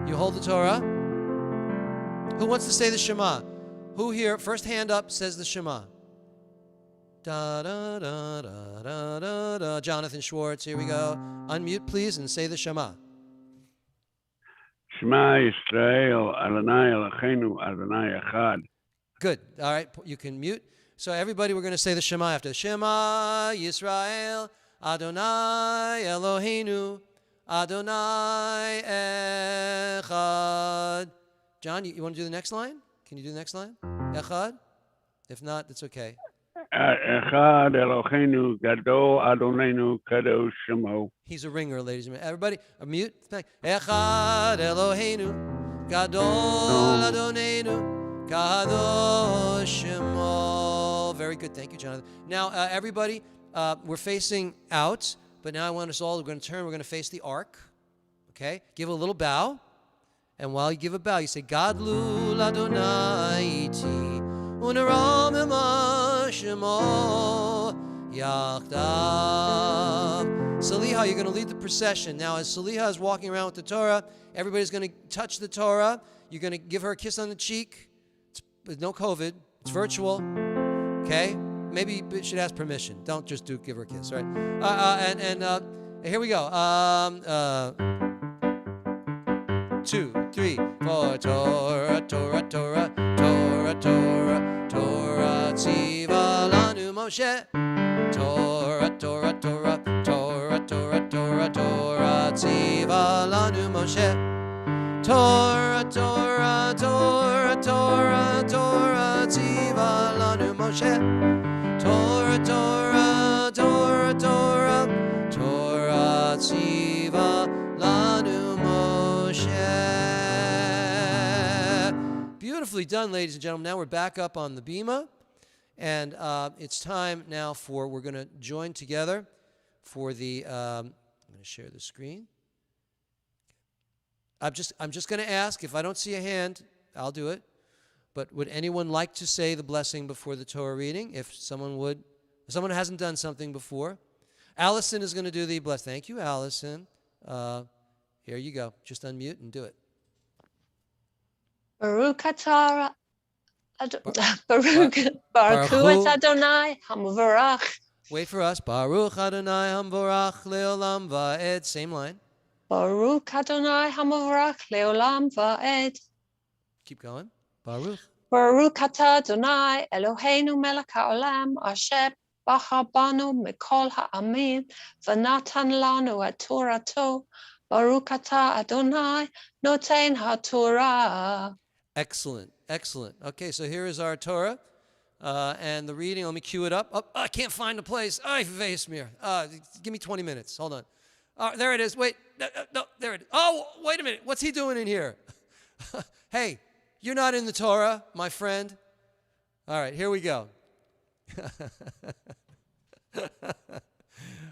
You hold the Torah. Who wants to say the Shema? Who here, first hand up, says the Shema? Da da da da da da da. Jonathan Schwartz, here we go. Unmute, please, and say the Shema. Shema Yisrael, Adonai Eloheinu, Adonai Echad. Good. All right, you can mute. So everybody, we're going to say the Shema after. Shema Yisrael, Adonai Eloheinu, Adonai Echad. John, you want to do the next line? Can you do the next line? Echad? If not, that's okay. Echad Eloheinu, Gadol Adonenu, Kadosh Shemo. He's a ringer, ladies and gentlemen. Everybody, mute. Echad Eloheinu, Gadol Adonenu, Kadosh Shemo. Very good. Thank you, Jonathan. Now, everybody, we're facing out, but now I want us all, we're going to turn, we're going to face the ark. Okay? Give a little bow. And while you give a bow, you say, Gadlu Adonai iti, unaram Shemo Yachdav. Saliha, you're going to lead the procession. Now, as Saliha is walking around with the Torah, everybody's going to touch the Torah. You're going to give her a kiss on the cheek. It's no COVID. It's virtual. Okay? Maybe you should ask permission. Don't just give her a kiss. All right? And here we go. 2, 3, 4. Torah, Torah, Torah, Torah, Torah, Torah, Tziva lanu Moshe. Torah, Torah, Torah, Torah, Torah, Torah, Torah, Tziva lanu Moshe. Torah, Torah, Torah, Torah, Torah, Tziva lanu Moshe. Torah, Torah, Torah, Torah, Torah, Tziva lanu Moshe. Beautifully done, ladies and gentlemen. Now we're back up on the bima, and it's time now we're going to join together for the. I'm going to share the screen. I'm just going to ask, if I don't see a hand, I'll do it. But would anyone like to say the blessing before the Torah reading? If someone hasn't done something before, Allison is going to do the bless. Thank you, Allison. Here you go. Just unmute and do it. Baruch atah Baruch Adonai Hamvarach. Wait for us. Baruch Adonai Hamvarach Leolam Va'ed. Same line. Baruch Adonai Hamvarach Leolam Va'ed. Keep going. Baruch. Baruch atah Adonai Eloheinu melech haolam asher bachar banu mikol ha'amim v'natan lanu et Torato. Baruch atah Adonai noten ha'Torah. Excellent, excellent. Okay, so here is our Torah, and the reading. Let me cue it up. Oh, I can't find the place. Give me 20 minutes. Hold on. There it is. Wait, no, there it is. Oh, wait a minute. What's he doing in here? Hey, you're not in the Torah, my friend. All right, here we go.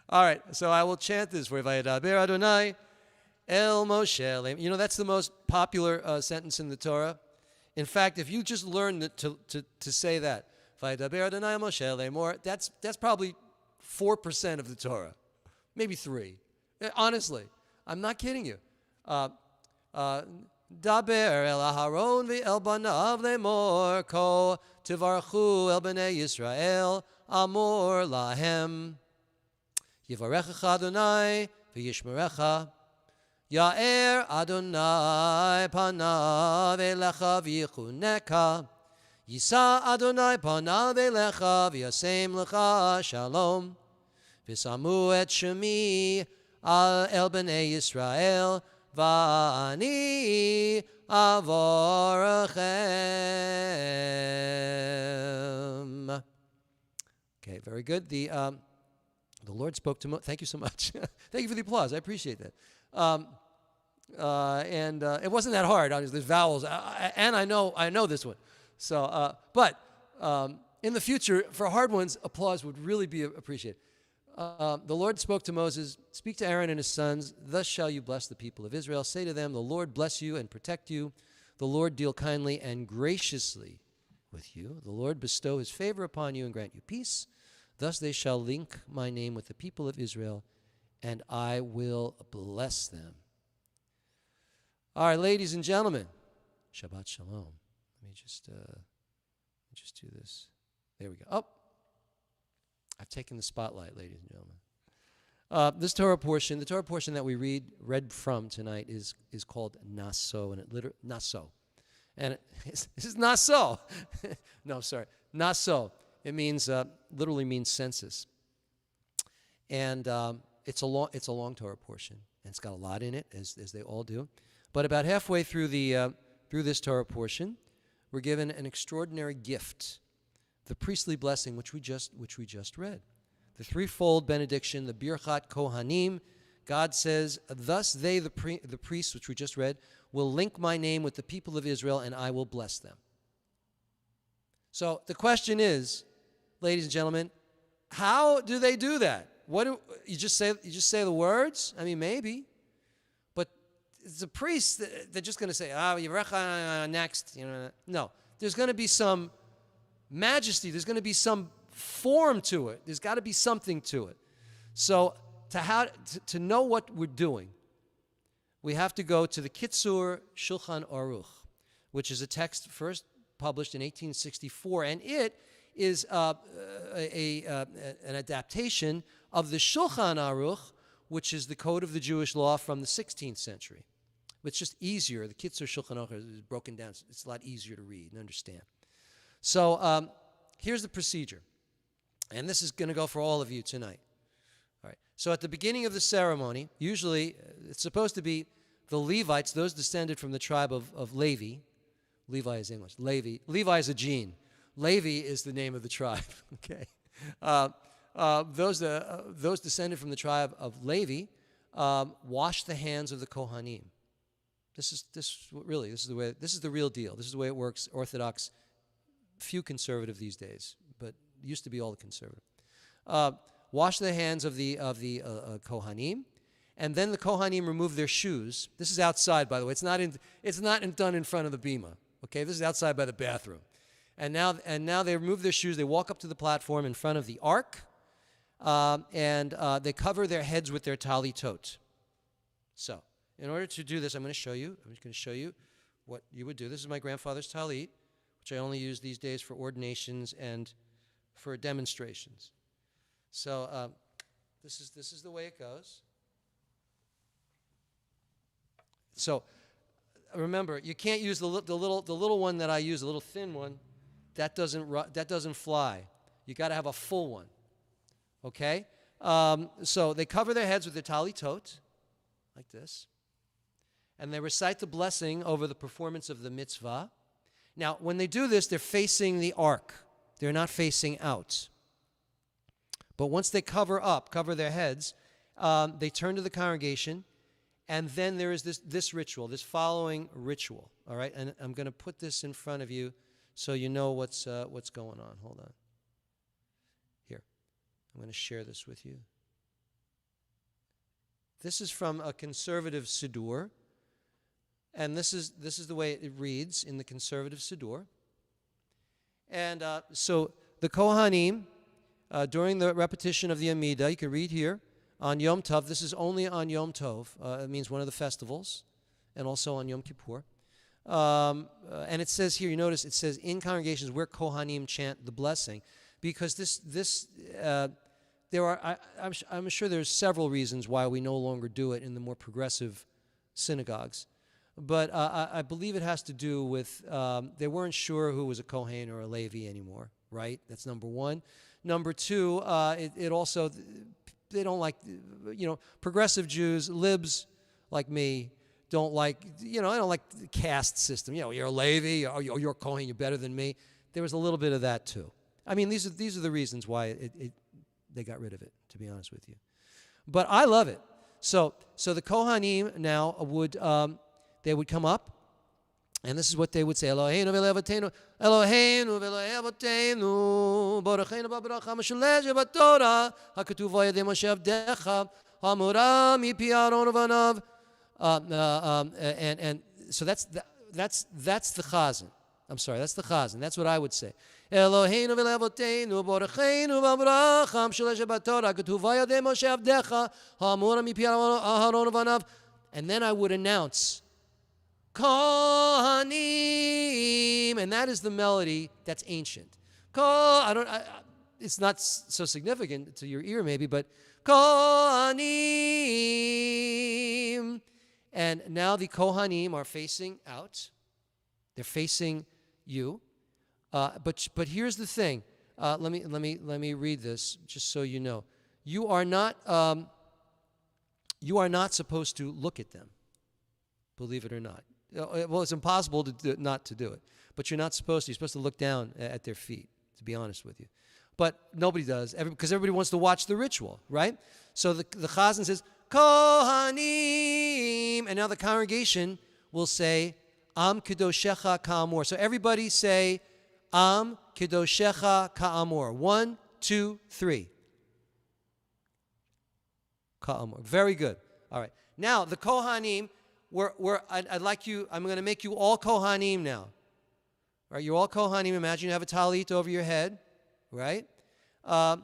All right, so I will chant this for you. Vayedaber Adonai El Moshe. You know, that's the most popular sentence in the Torah. In fact, if you just learn to say that, Vayedaber Adonai El Moshe Lemor, that's probably 4% of the Torah, maybe 3. Honestly, I'm not kidding you. Daber el Aharon ve'el banav lemor ko tivarchu el bnei Yisrael amor lahem yivarecha Adonai v'yishmerecha Ya'er Adonai panav elecha v'yichuneka Yisa Adonai panav elecha v'yasem lecha shalom v'samu et shemi al el bnei Yisrael va'ani avorachem. Okay, very good. The Lord spoke to Moses. Thank you so much. Thank you for the applause. I appreciate that. And it wasn't that hard. There's vowels, and I know this one. So, but in the future, for hard ones, applause would really be appreciated. The Lord spoke to Moses, "Speak to Aaron and his sons, thus shall you bless the people of Israel. Say to them, the Lord bless you and protect you. The Lord deal kindly and graciously with you. The Lord bestow his favor upon you and grant you peace. Thus they shall link my name with the people of Israel, and I will bless them." All right, ladies and gentlemen, Shabbat Shalom. Let me just do this. There we go. Oh, I've taken the spotlight, ladies and gentlemen. This Torah portion, the Torah portion that we read from tonight is called Naso, and it Naso, and this is Naso. No, sorry, Naso. It means literally means census, and it's a long Torah portion, and it's got a lot in it, as they all do. But about halfway through through this Torah portion, we're given an extraordinary gift, the priestly blessing, which we just read, the threefold benediction, the Birchat Kohanim. God says, "Thus they, the priests, which we just read, will link my name with the people of Israel, and I will bless them." So the question is, ladies and gentlemen, how do they do that? You just say the words? I mean, maybe. It's a priest, they're just going to say, Yerecha next. No, there's going to be some majesty. There's going to be some form to it. There's got to be something to it. So to know what we're doing, we have to go to the Kitzur Shulchan Aruch, which is a text first published in 1864, and it is an adaptation of the Shulchan Aruch, which is the code of the Jewish law from the 16th century. It's just easier. The Kitzur Shulchan Aruch is broken down. It's a lot easier to read and understand. So here's the procedure. And this is going to go for all of you tonight. All right. So at the beginning of the ceremony, usually it's supposed to be the Levites, those descended from the tribe of Levi. Levi is English. Levi is a gene. Levi is the name of the tribe. Okay. Those descended from the tribe of Levi wash the hands of the Kohanim. This is the real deal. This is the way it works. Orthodox, few conservative these days, but used to be all the conservative. Wash the hands of the Kohanim, and then the Kohanim remove their shoes. This is outside, by the way. It's not done in front of the bima. Okay, this is outside by the bathroom. And now they remove their shoes. They walk up to the platform in front of the ark, and they cover their heads with their talitot. So, in order to do this, I'm just going to show you what you would do. This is my grandfather's talit, which I only use these days for ordinations and for demonstrations. So this is the way it goes. So remember, you can't use the little one that I use, the little thin one. That doesn't fly. You got to have a full one. Okay. So they cover their heads with their talitot, like this, and they recite the blessing over the performance of the mitzvah. Now, when they do this, they're facing the ark. They're not facing out. But once they cover their heads, they turn to the congregation, and then there is this ritual, this following ritual. All right, and I'm going to put this in front of you so you know what's going on. Hold on. Here, I'm going to share this with you. This is from a conservative siddur, and this is the way it reads in the conservative siddur. And so the Kohanim, during the repetition of the Amidah, you can read here, on Yom Tov. This is only on Yom Tov. It means one of the festivals, and also on Yom Kippur. And it says here, you notice it says in congregations where Kohanim chant the blessing, because I'm sure there's several reasons why we no longer do it in the more progressive synagogues. But I believe it has to do with they weren't sure who was a Kohen or a Levi anymore, right? That's number one. Number two, it also, they don't like, progressive Jews, libs like me, don't like, I don't like the caste system. You're a Levi, or you're a Kohen, you're better than me. There was a little bit of that too. I mean, these are the reasons why they got rid of it, to be honest with you. But I love it. So the Kohanim now they would come up, and this is what they would say: Eloheinu v'Eloheinu, Eloheinu v'Eloheinu, Barucheinu b'Baracha Meshulech b'Torah, HaKatuv v'Yadei Moshe Avdecha, Hamura mipi Aaron uvanav. And so that's the Chazan. I'm sorry, that's the Chazan. That's what I would say. Eloheinu v'Eloheinu, Barucheinu b'Baracha Meshulech b'Torah, HaKatuv v'Yadei Moshe Avdecha, Hamura mipi Aaron uvanav. And then I would announce Kohanim, and that is the melody that's ancient. It's not so significant to your ear maybe, but Kohanim. And now the Kohanim are facing out. They're facing you. But here's the thing. Let me read this just so you know. You are not supposed to look at them. Believe it or not. Well, it's impossible not to do it. But you're not supposed to. You're supposed to look down at their feet, to be honest with you. But nobody does, because everybody wants to watch the ritual, right? So the Chazan says, Kohanim. And now the congregation will say, Am Kedoshecha Ka'amor. So everybody say, Am Kedoshecha Ka'amor. 1, 2, 3. Ka'amor. Very good. All right. Now, the Kohanim, I'm going to make you all Kohanim now. All right, you're all Kohanim. Imagine you have a talit over your head, right? Baruch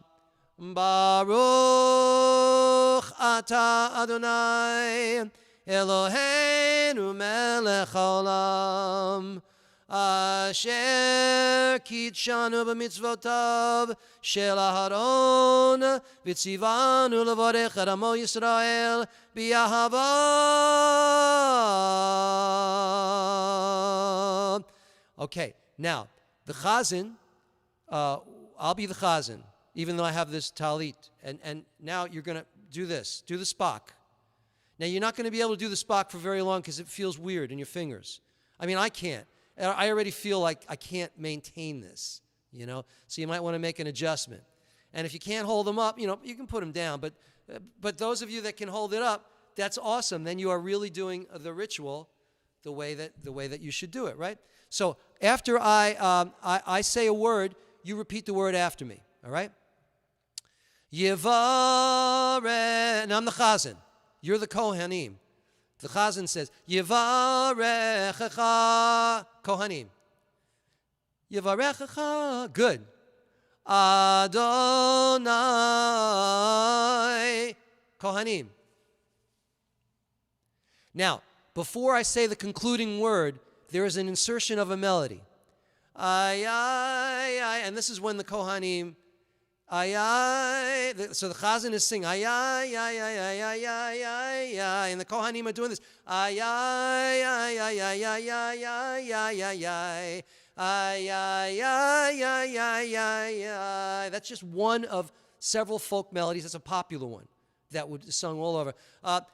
atah Adonai Eloheinu melech haolam asher kitshanu b'mitzvotav shel Aharon v'tzivanu levarech et amo Yisrael b'ahava. Okay, now the Chazan, I'll be the Chazan, even though I have this talit. And now you're going to do this. Do the Spock. Now, you're not going to be able to do the Spock for very long because it feels weird in your fingers. I mean, I can't. I already feel like I can't maintain this, So you might want to make an adjustment. And if you can't hold them up, you can put them down. But those of you that can hold it up, that's awesome. Then you are really doing the ritual the way that you should do it, right? So after I say a word, you repeat the word after me, all right? Yevarech, and I'm the Chazan. You're the Kohanim. The Chazan says, Yevarechecha, Kohanim. Yevarechecha, good. Adonai, Kohanim. Now, before I say the concluding word, there is an insertion of a melody. Ay, ay, ay, and this is when the Kohanim, ay, ay, so the Chazan is singing, ay, ay, ay, ay, ay, ay, ay, ay, ay, and the Kohanim are doing this, ay, ay, ay, ay, ay, ay, ay, ay, ay, ay, ay, ay, ay, ay, ay, ay, ay, ay. That's just one of several folk melodies. That's a popular one that would be sung all over.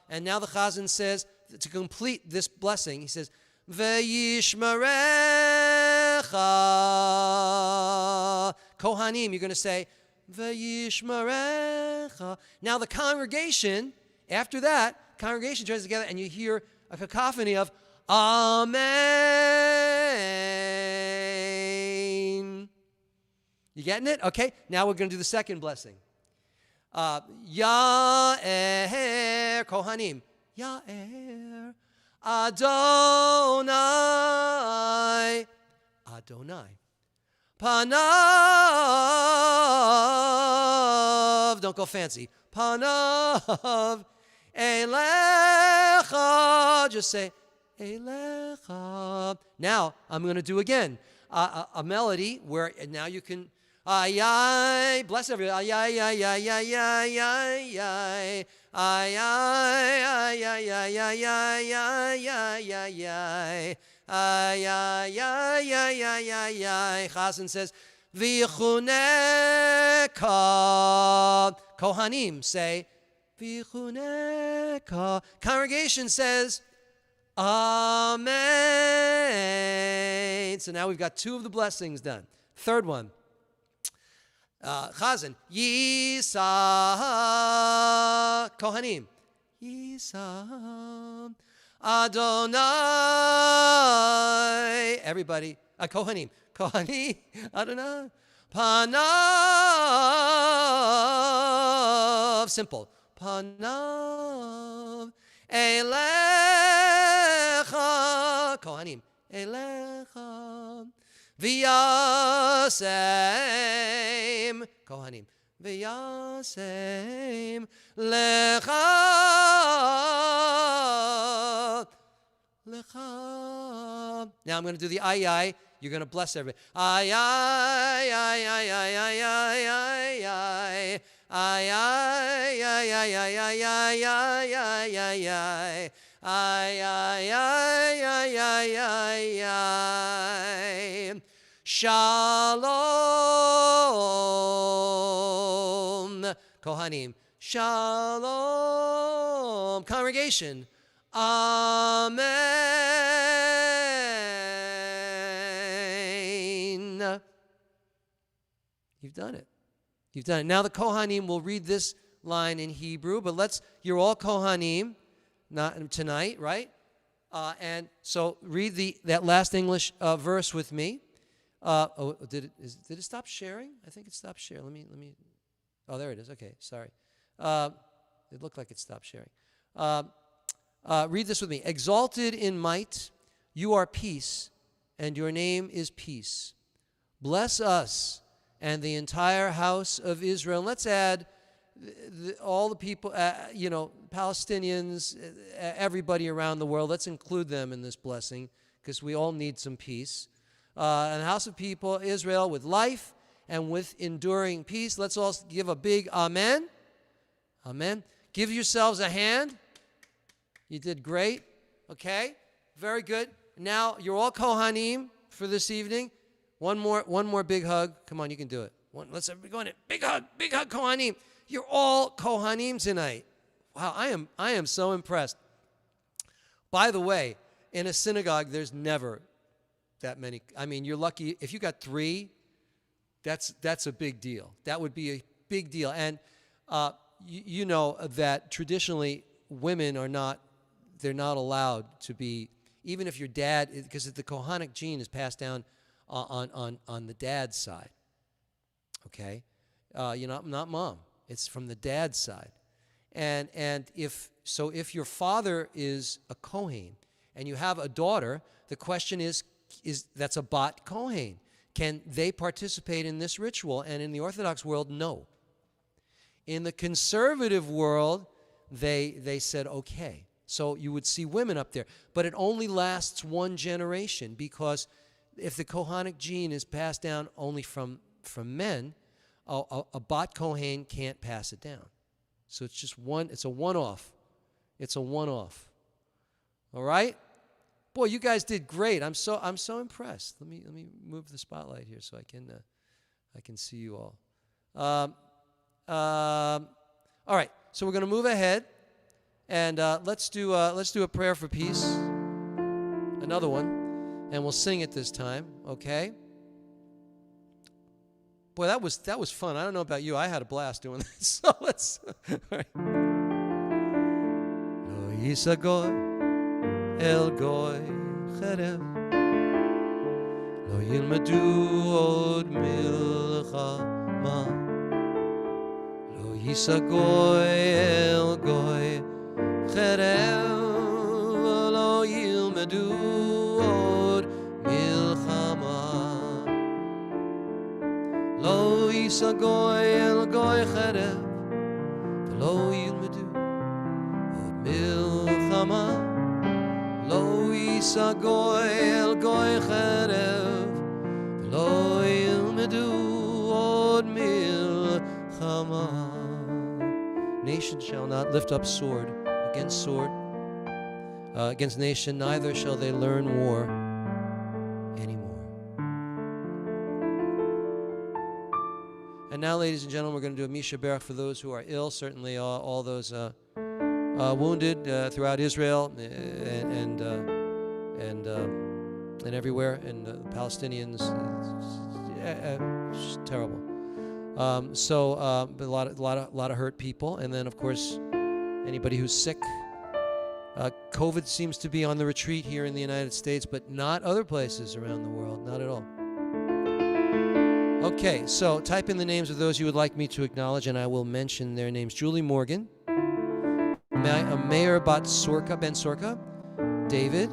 And now the Chazan says, to complete this blessing, he says, V'yishmerecha. Kohanim, you're going to say, V'yishmerecha. Now the congregation, after that, congregation joins together and you hear a cacophony of Amen. You getting it? Okay, now we're going to do the second blessing. Ya'er, Kohanim. Ya'er. Adonai. Adonai. Panav. Don't go fancy. Panav. Elecha. Just say, Elecha. Now, I'm going to do again a melody where now you can, ay, ay, bless everybody. Ay, ay, ay, ay, ay, ay, ay, ay. Ay, ay, ay, ay, ay, ay, ay, ay, ay, ay, ay. Ay, ay, ay, ay, ay, ay, ay. Chazan says, V'chuneka. Kohanim say, V'chuneka. Congregation says, Amen. So now we've got two of the blessings done. Third one. Chazan. Yisa. Kohanim. Yisa. Adonai. Everybody. Kohanim. Kohani. Adonai. Panav. Simple. Panav. Elecha. Kohanim. Elecha. V'yasem. Kohanim. V'yasem. Lecha. Lecha. Now I'm going to do the ay. You're going to bless everybody. Ay, ay, ay, ay, ay, ay, ay, ay, ay. Ay, ay, ay, ay, ay, ay, ay, ay, ay, ay, ay. Ay, ay, ay, ay, ay, ay, ay. Shalom. Kohanim. Shalom. Congregation. Amen. You've done it. You've done it. Now the Kohanim will read this line in Hebrew, but you're all Kohanim not tonight, right? And so read that last English verse with me. Did it stop sharing? I think it stopped sharing. Let me. Oh, there it is. Okay, sorry. It looked like it stopped sharing. Read this with me. Exalted in might, you are peace, and your name is peace. Bless us and the entire house of Israel. And let's add all the people, Palestinians, everybody around the world. Let's include them in this blessing because we all need some peace. And the house of people, Israel, with life and with enduring peace. Let's all give a big amen. Amen. Give yourselves a hand. You did great. Okay. Very good. Now you're all Kohanim for this evening. One more big hug. Come on, you can do it. Let's everybody go in it. Big hug, Kohanim. You're all Kohanim tonight. Wow, I am so impressed. By the way, in a synagogue, there's never that many. I mean, you're lucky if you got 3. That's a big deal. That would be a big deal. And you know that traditionally women they're not allowed to be, even if your dad, because the Kohanic gene is passed down on the dad's side. Okay, not mom. It's from the dad's side, and if your father is a Kohen and you have a daughter, the question is that's a bat Kohen. Can they participate in this ritual? And in the Orthodox world, no. In the conservative world, they said okay. So you would see women up there, but it only lasts one generation because if the Kohanic gene is passed down only from men, a bat Kohen can't pass it down. So it's just it's a one-off. It's a one-off. All right? Boy, you guys did great. I'm so impressed. Let me move the spotlight here so I can see you all. All right. So we're going to move ahead, and let's do a prayer for peace. Another one, and we'll sing it this time. Okay. Boy, that was fun. I don't know about you. I had a blast doing this. So let's. All right. Lo yisagoy el goy cherev, lo yilmedu od milchama, lo yisagoy el goy cherev, lo yilmedu od milchama. Lo yisagoy el goy cherev, lo yilmedu od milchama. Lo yisagoy el goy cherev, lo yilmedu od milchama. Nation shall not lift up sword against nation, neither shall they learn war anymore. And now, ladies and gentlemen, we're going to do a Misha Berach for those who are ill, certainly all those wounded throughout Israel and everywhere, and the Palestinians. It's terrible. But a lot of hurt people, and then of course, anybody who's sick. COVID seems to be on the retreat here in the United States, but not other places around the world, not at all. Okay, so type in the names of those you would like me to acknowledge, and I will mention their names. Julie Morgan, Mayor Ben Sorka, David,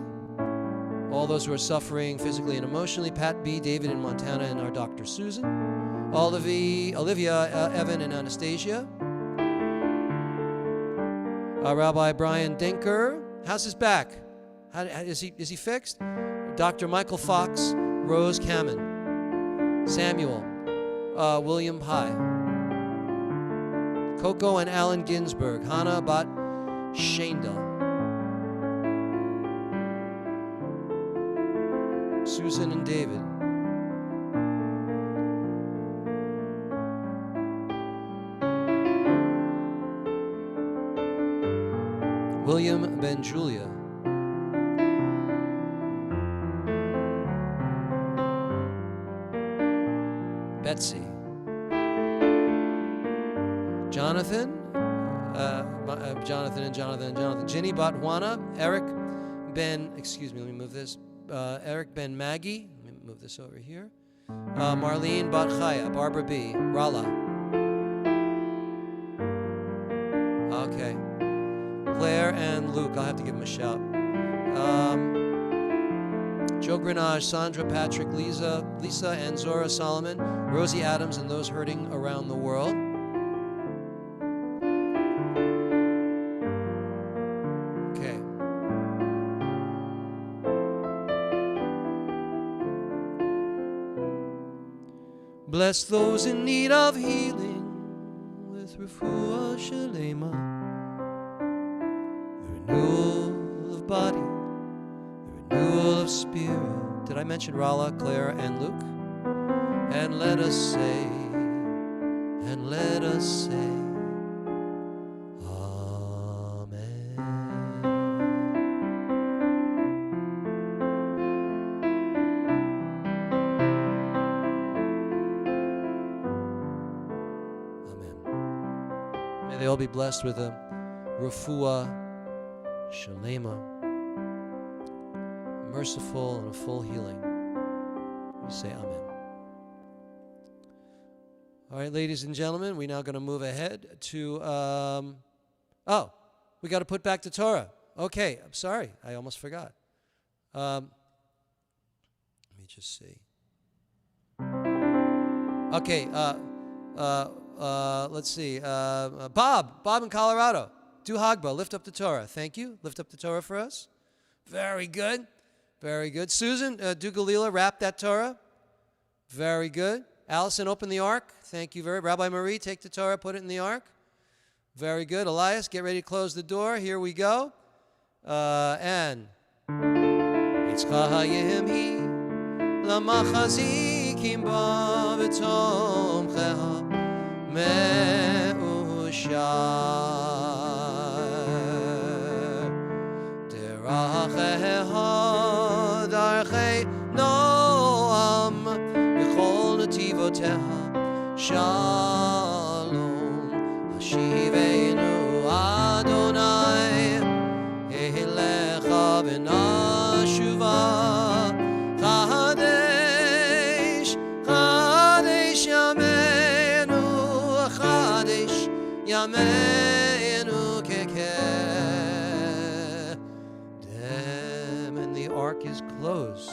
all those who are suffering physically and emotionally, Pat B., David in Montana, and our Dr. Susan, Olivia, Evan, and Anastasia, Rabbi Brian Denker. How's his back? Is he fixed? Dr. Michael Fox, Rose Kamen, Samuel, William Pye, Coco and Alan Ginsberg, Hannah Bat Shandel, Susan and David, William Ben Julia, Betsy, Jonathan, Jonathan, Ginny Botwana, Eric Ben Maggie, let me move this over here, Marlene Batchaya, Barbara B, Rala, okay, Claire and Luke, I'll have to give them a shout. Joe Grenage, Sandra, Patrick, Lisa and Zora Solomon, Rosie Adams, and those hurting around the world. Okay. Bless those in need of healing with refuah shalema, the renewal of body, renewal of spirit. Did I mention Rala, Claire, and Luke? And let us say, Amen. Amen. May they all be blessed with a refuah shalema, merciful and a full healing. We say amen. All right, ladies and gentlemen, we're now going to move ahead to, we got to put back the Torah. Okay, I'm sorry, I almost forgot. Let me just see. Okay, let's see. Bob in Colorado, do Hagba, lift up the Torah. Thank you. Lift up the Torah for us. Very good. Very good. Susan, do Galila, wrap that Torah. Very good. Allison, open the ark. Thank you very much. Rabbi Marie, take the Torah, put it in the ark. Very good. Elias, get ready to close the door. Here we go. And Yitzchayim hi lamachazikim ba v'tomcheha me'ushar deracheha darchei noam b'chol netivoteha shalom hashivenu Adonai elecha v'nashuva chadesh yameinu kekedem, and the ark is closed.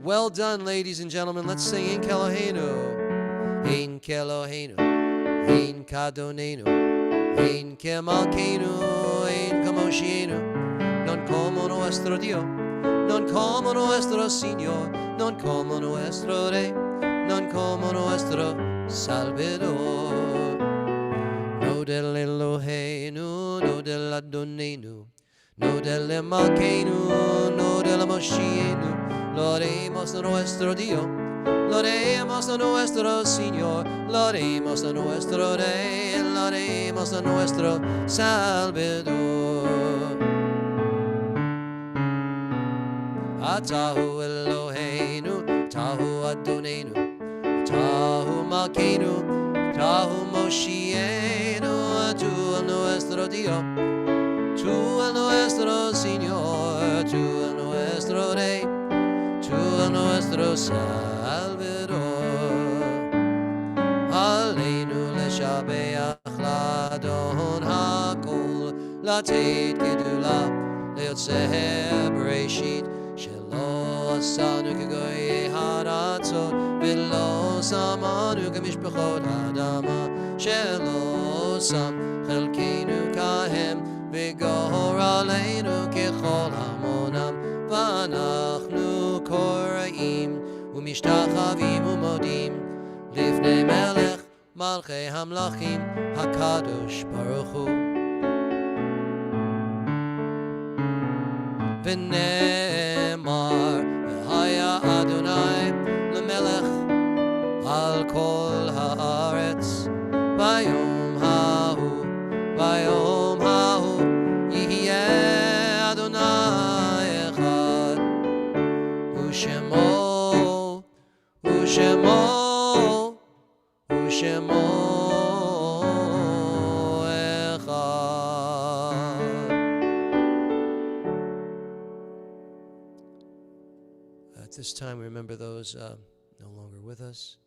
Well done, ladies and gentlemen. Let's sing Ein Keloheinu, Ein Keloheinu, Ein Kadonenu, Ein Kemalkeinu, Ein Kamoshienu, non como nuestro Dios, non como nuestro Señor, non como nuestro Rey, non como nuestro Salvador. No del Eloheinu, no del Adonenu, no del Malkeinu, no del Moshienu. Lo haremos a nuestro Dios, lo haremos a nuestro Señor, lo haremos a nuestro Rey, lo haremos a nuestro Salvador. Atahu Eloheinu, Tahu Adonenu, Tahu Malkeinu, Tahu Moshienu, Tu nuestro Dios, Tu nuestro Señor, Tu nuestro Rey, Tu nuestro Salvador. Aleinu leshabeach ladon hakol, לתת גדולה ליוצא בראשית, שלא עשנו כגויי הארצות ולא שמנו כמשפחות האדמה, שלא שם חלקנו כהם וגורלנו ככל המונם, ואנחנו קוראים ומשתחווים ומודים לפני מלך מלכי המלכים הקדוש ברוך הוא. ונאמר והיה אדוני למלך על כל הארץ, ביום ההוא יהיה אדוני אחד, ושמו אחד. At this time, we remember those no longer with us.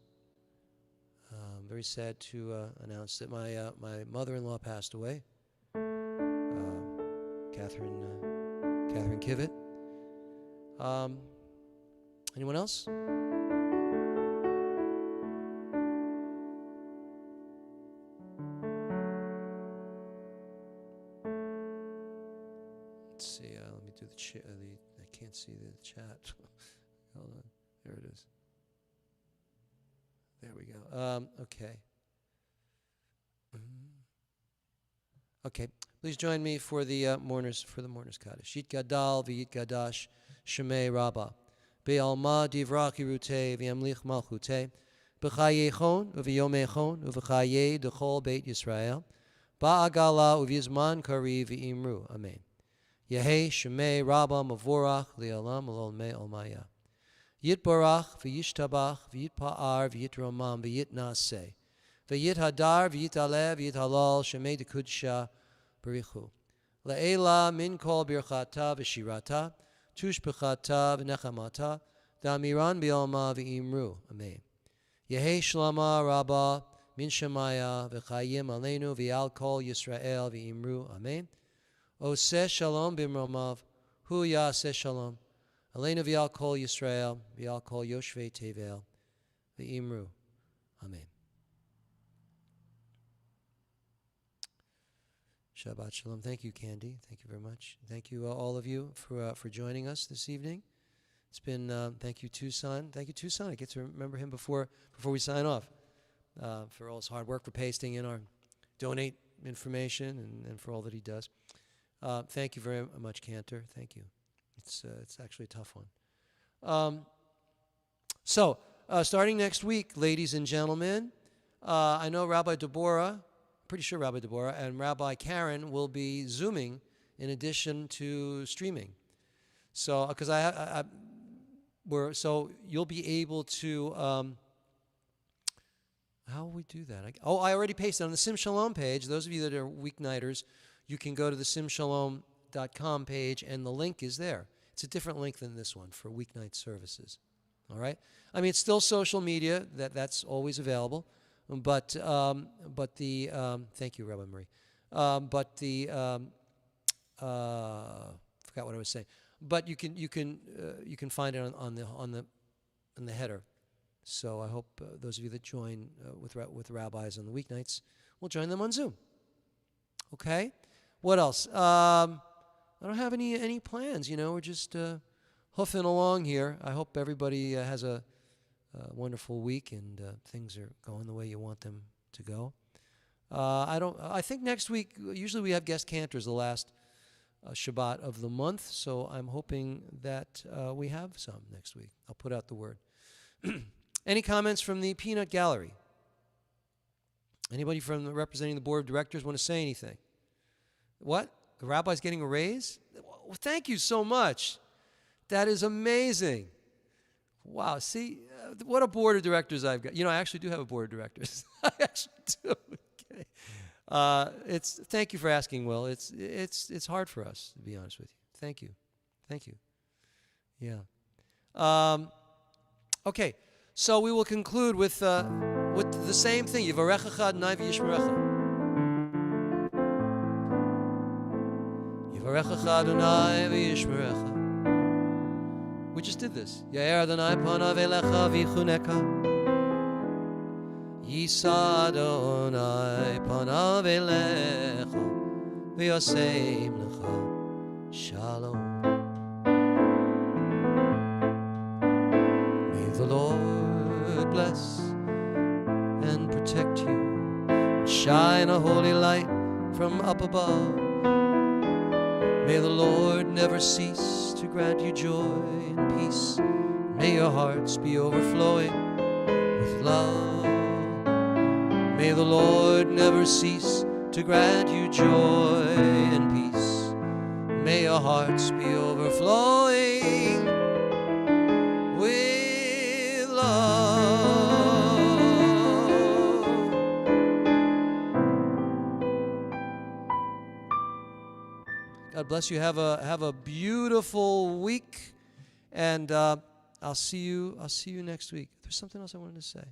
I'm very sad to announce that my mother-in-law passed away, Catherine Kivett. Anyone else? Let's see. Let me do the chat. I can't see the chat. Hold on. There it is. There we go. Okay. Okay. Please join me for the mourners Kaddish. Yit Gadal v'yit Gadash Shemei Rabbah. Be'alma divrach yirutei v'yamlich malchutei. B'chayechon u'v'yomechon u'v'chayei d'chol Beit Yisrael. Ba'agala u'v'yizman kari v'imru. Amen. Yehei Shemei Rabbah mavorach li'alam ul'olmei olmaya. Yit barach v'yishtabach v'yit pa'ar v'yit romam v'yit naseh. V'yit hadar v'yit alev v'yit halal Shemei d'kudsha barichu. Le'ela min kol birchata v'shirata. Tushbechata v'nechamata, da'amiran bi'alma v'imru. Amen. Yehei shlama rabba min shemaya v'chayim aleinu v'al kol Yisrael v'imru. Amen. Oseh shalom b'mromav, hu yaseh shalom. Aleinu v'al kol Yisrael v'al kol yoshvei tevel v'imru. Amen. Shabbat Shalom. Thank you, Candy. Thank you very much. Thank you, all of you, for joining us this evening. It's been, thank you, Tucson. Thank you, Tucson. I get to remember him before we sign off, for all his hard work, for pasting in our donate information, and for all that he does. Thank you very much, Cantor. Thank you. It's actually a tough one. So, starting next week, ladies and gentlemen, I know Rabbi Deborah, pretty sure Rabbi Deborah and Rabbi Karen will be Zooming in addition to streaming. So, because so you'll be able to, how will we do that? I already pasted on the Sim Shalom page. Those of you that are weeknighters, you can go to the simshalom.com page and the link is there. It's a different link than this one for weeknight services. All right? I mean, it's still social media. That's always available. But the thank you, Rabbi Marie. But the forgot what I was saying. But you can find it on the header. So I hope those of you that join with rabbis on the weeknights will join them on Zoom. Okay. What else? I don't have any plans. We're just hoofing along here. I hope everybody has a wonderful week and things are going the way you want them to go. I think next week, usually we have guest cantors the last Shabbat of the month, so I'm hoping that we have some next week. I'll put out the word. Any comments from the Peanut Gallery? Anybody representing the board of directors want to say anything? What? The rabbi's getting a raise? Well, thank you so much. That is amazing. Wow, see, what a board of directors I've got. I actually do have a board of directors. I actually do. Okay. Thank you for asking, Will. It's hard for us, to be honest with you. Thank you. Yeah. Okay, so we will conclude with the same thing. Yivarechecha Adonai v'yishmerecha. Yivarechecha Adonai v'yishmerecha. We just did this. Yair Adonai panav elecha v'yichuneka. Yisa Adonai panav elecha v'yasem lecha shalom. May the Lord bless and protect you, and shine a holy light from up above. May the Lord never cease to grant you joy and peace. May your hearts be overflowing with love. May the Lord never cease to grant you joy and peace. May your hearts be overflowing with love. God bless you. Have a beautiful week, and I'll see you next week. There's something else I wanted to say.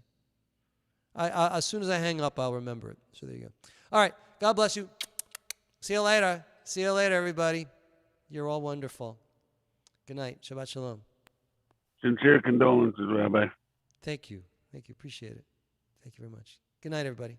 I as soon as I hang up, I'll remember it. So there you go. All right. God bless you. See you later. See you later, everybody. You're all wonderful. Good night. Shabbat Shalom. Sincere condolences, Rabbi. Thank you. Appreciate it. Thank you very much. Good night, everybody.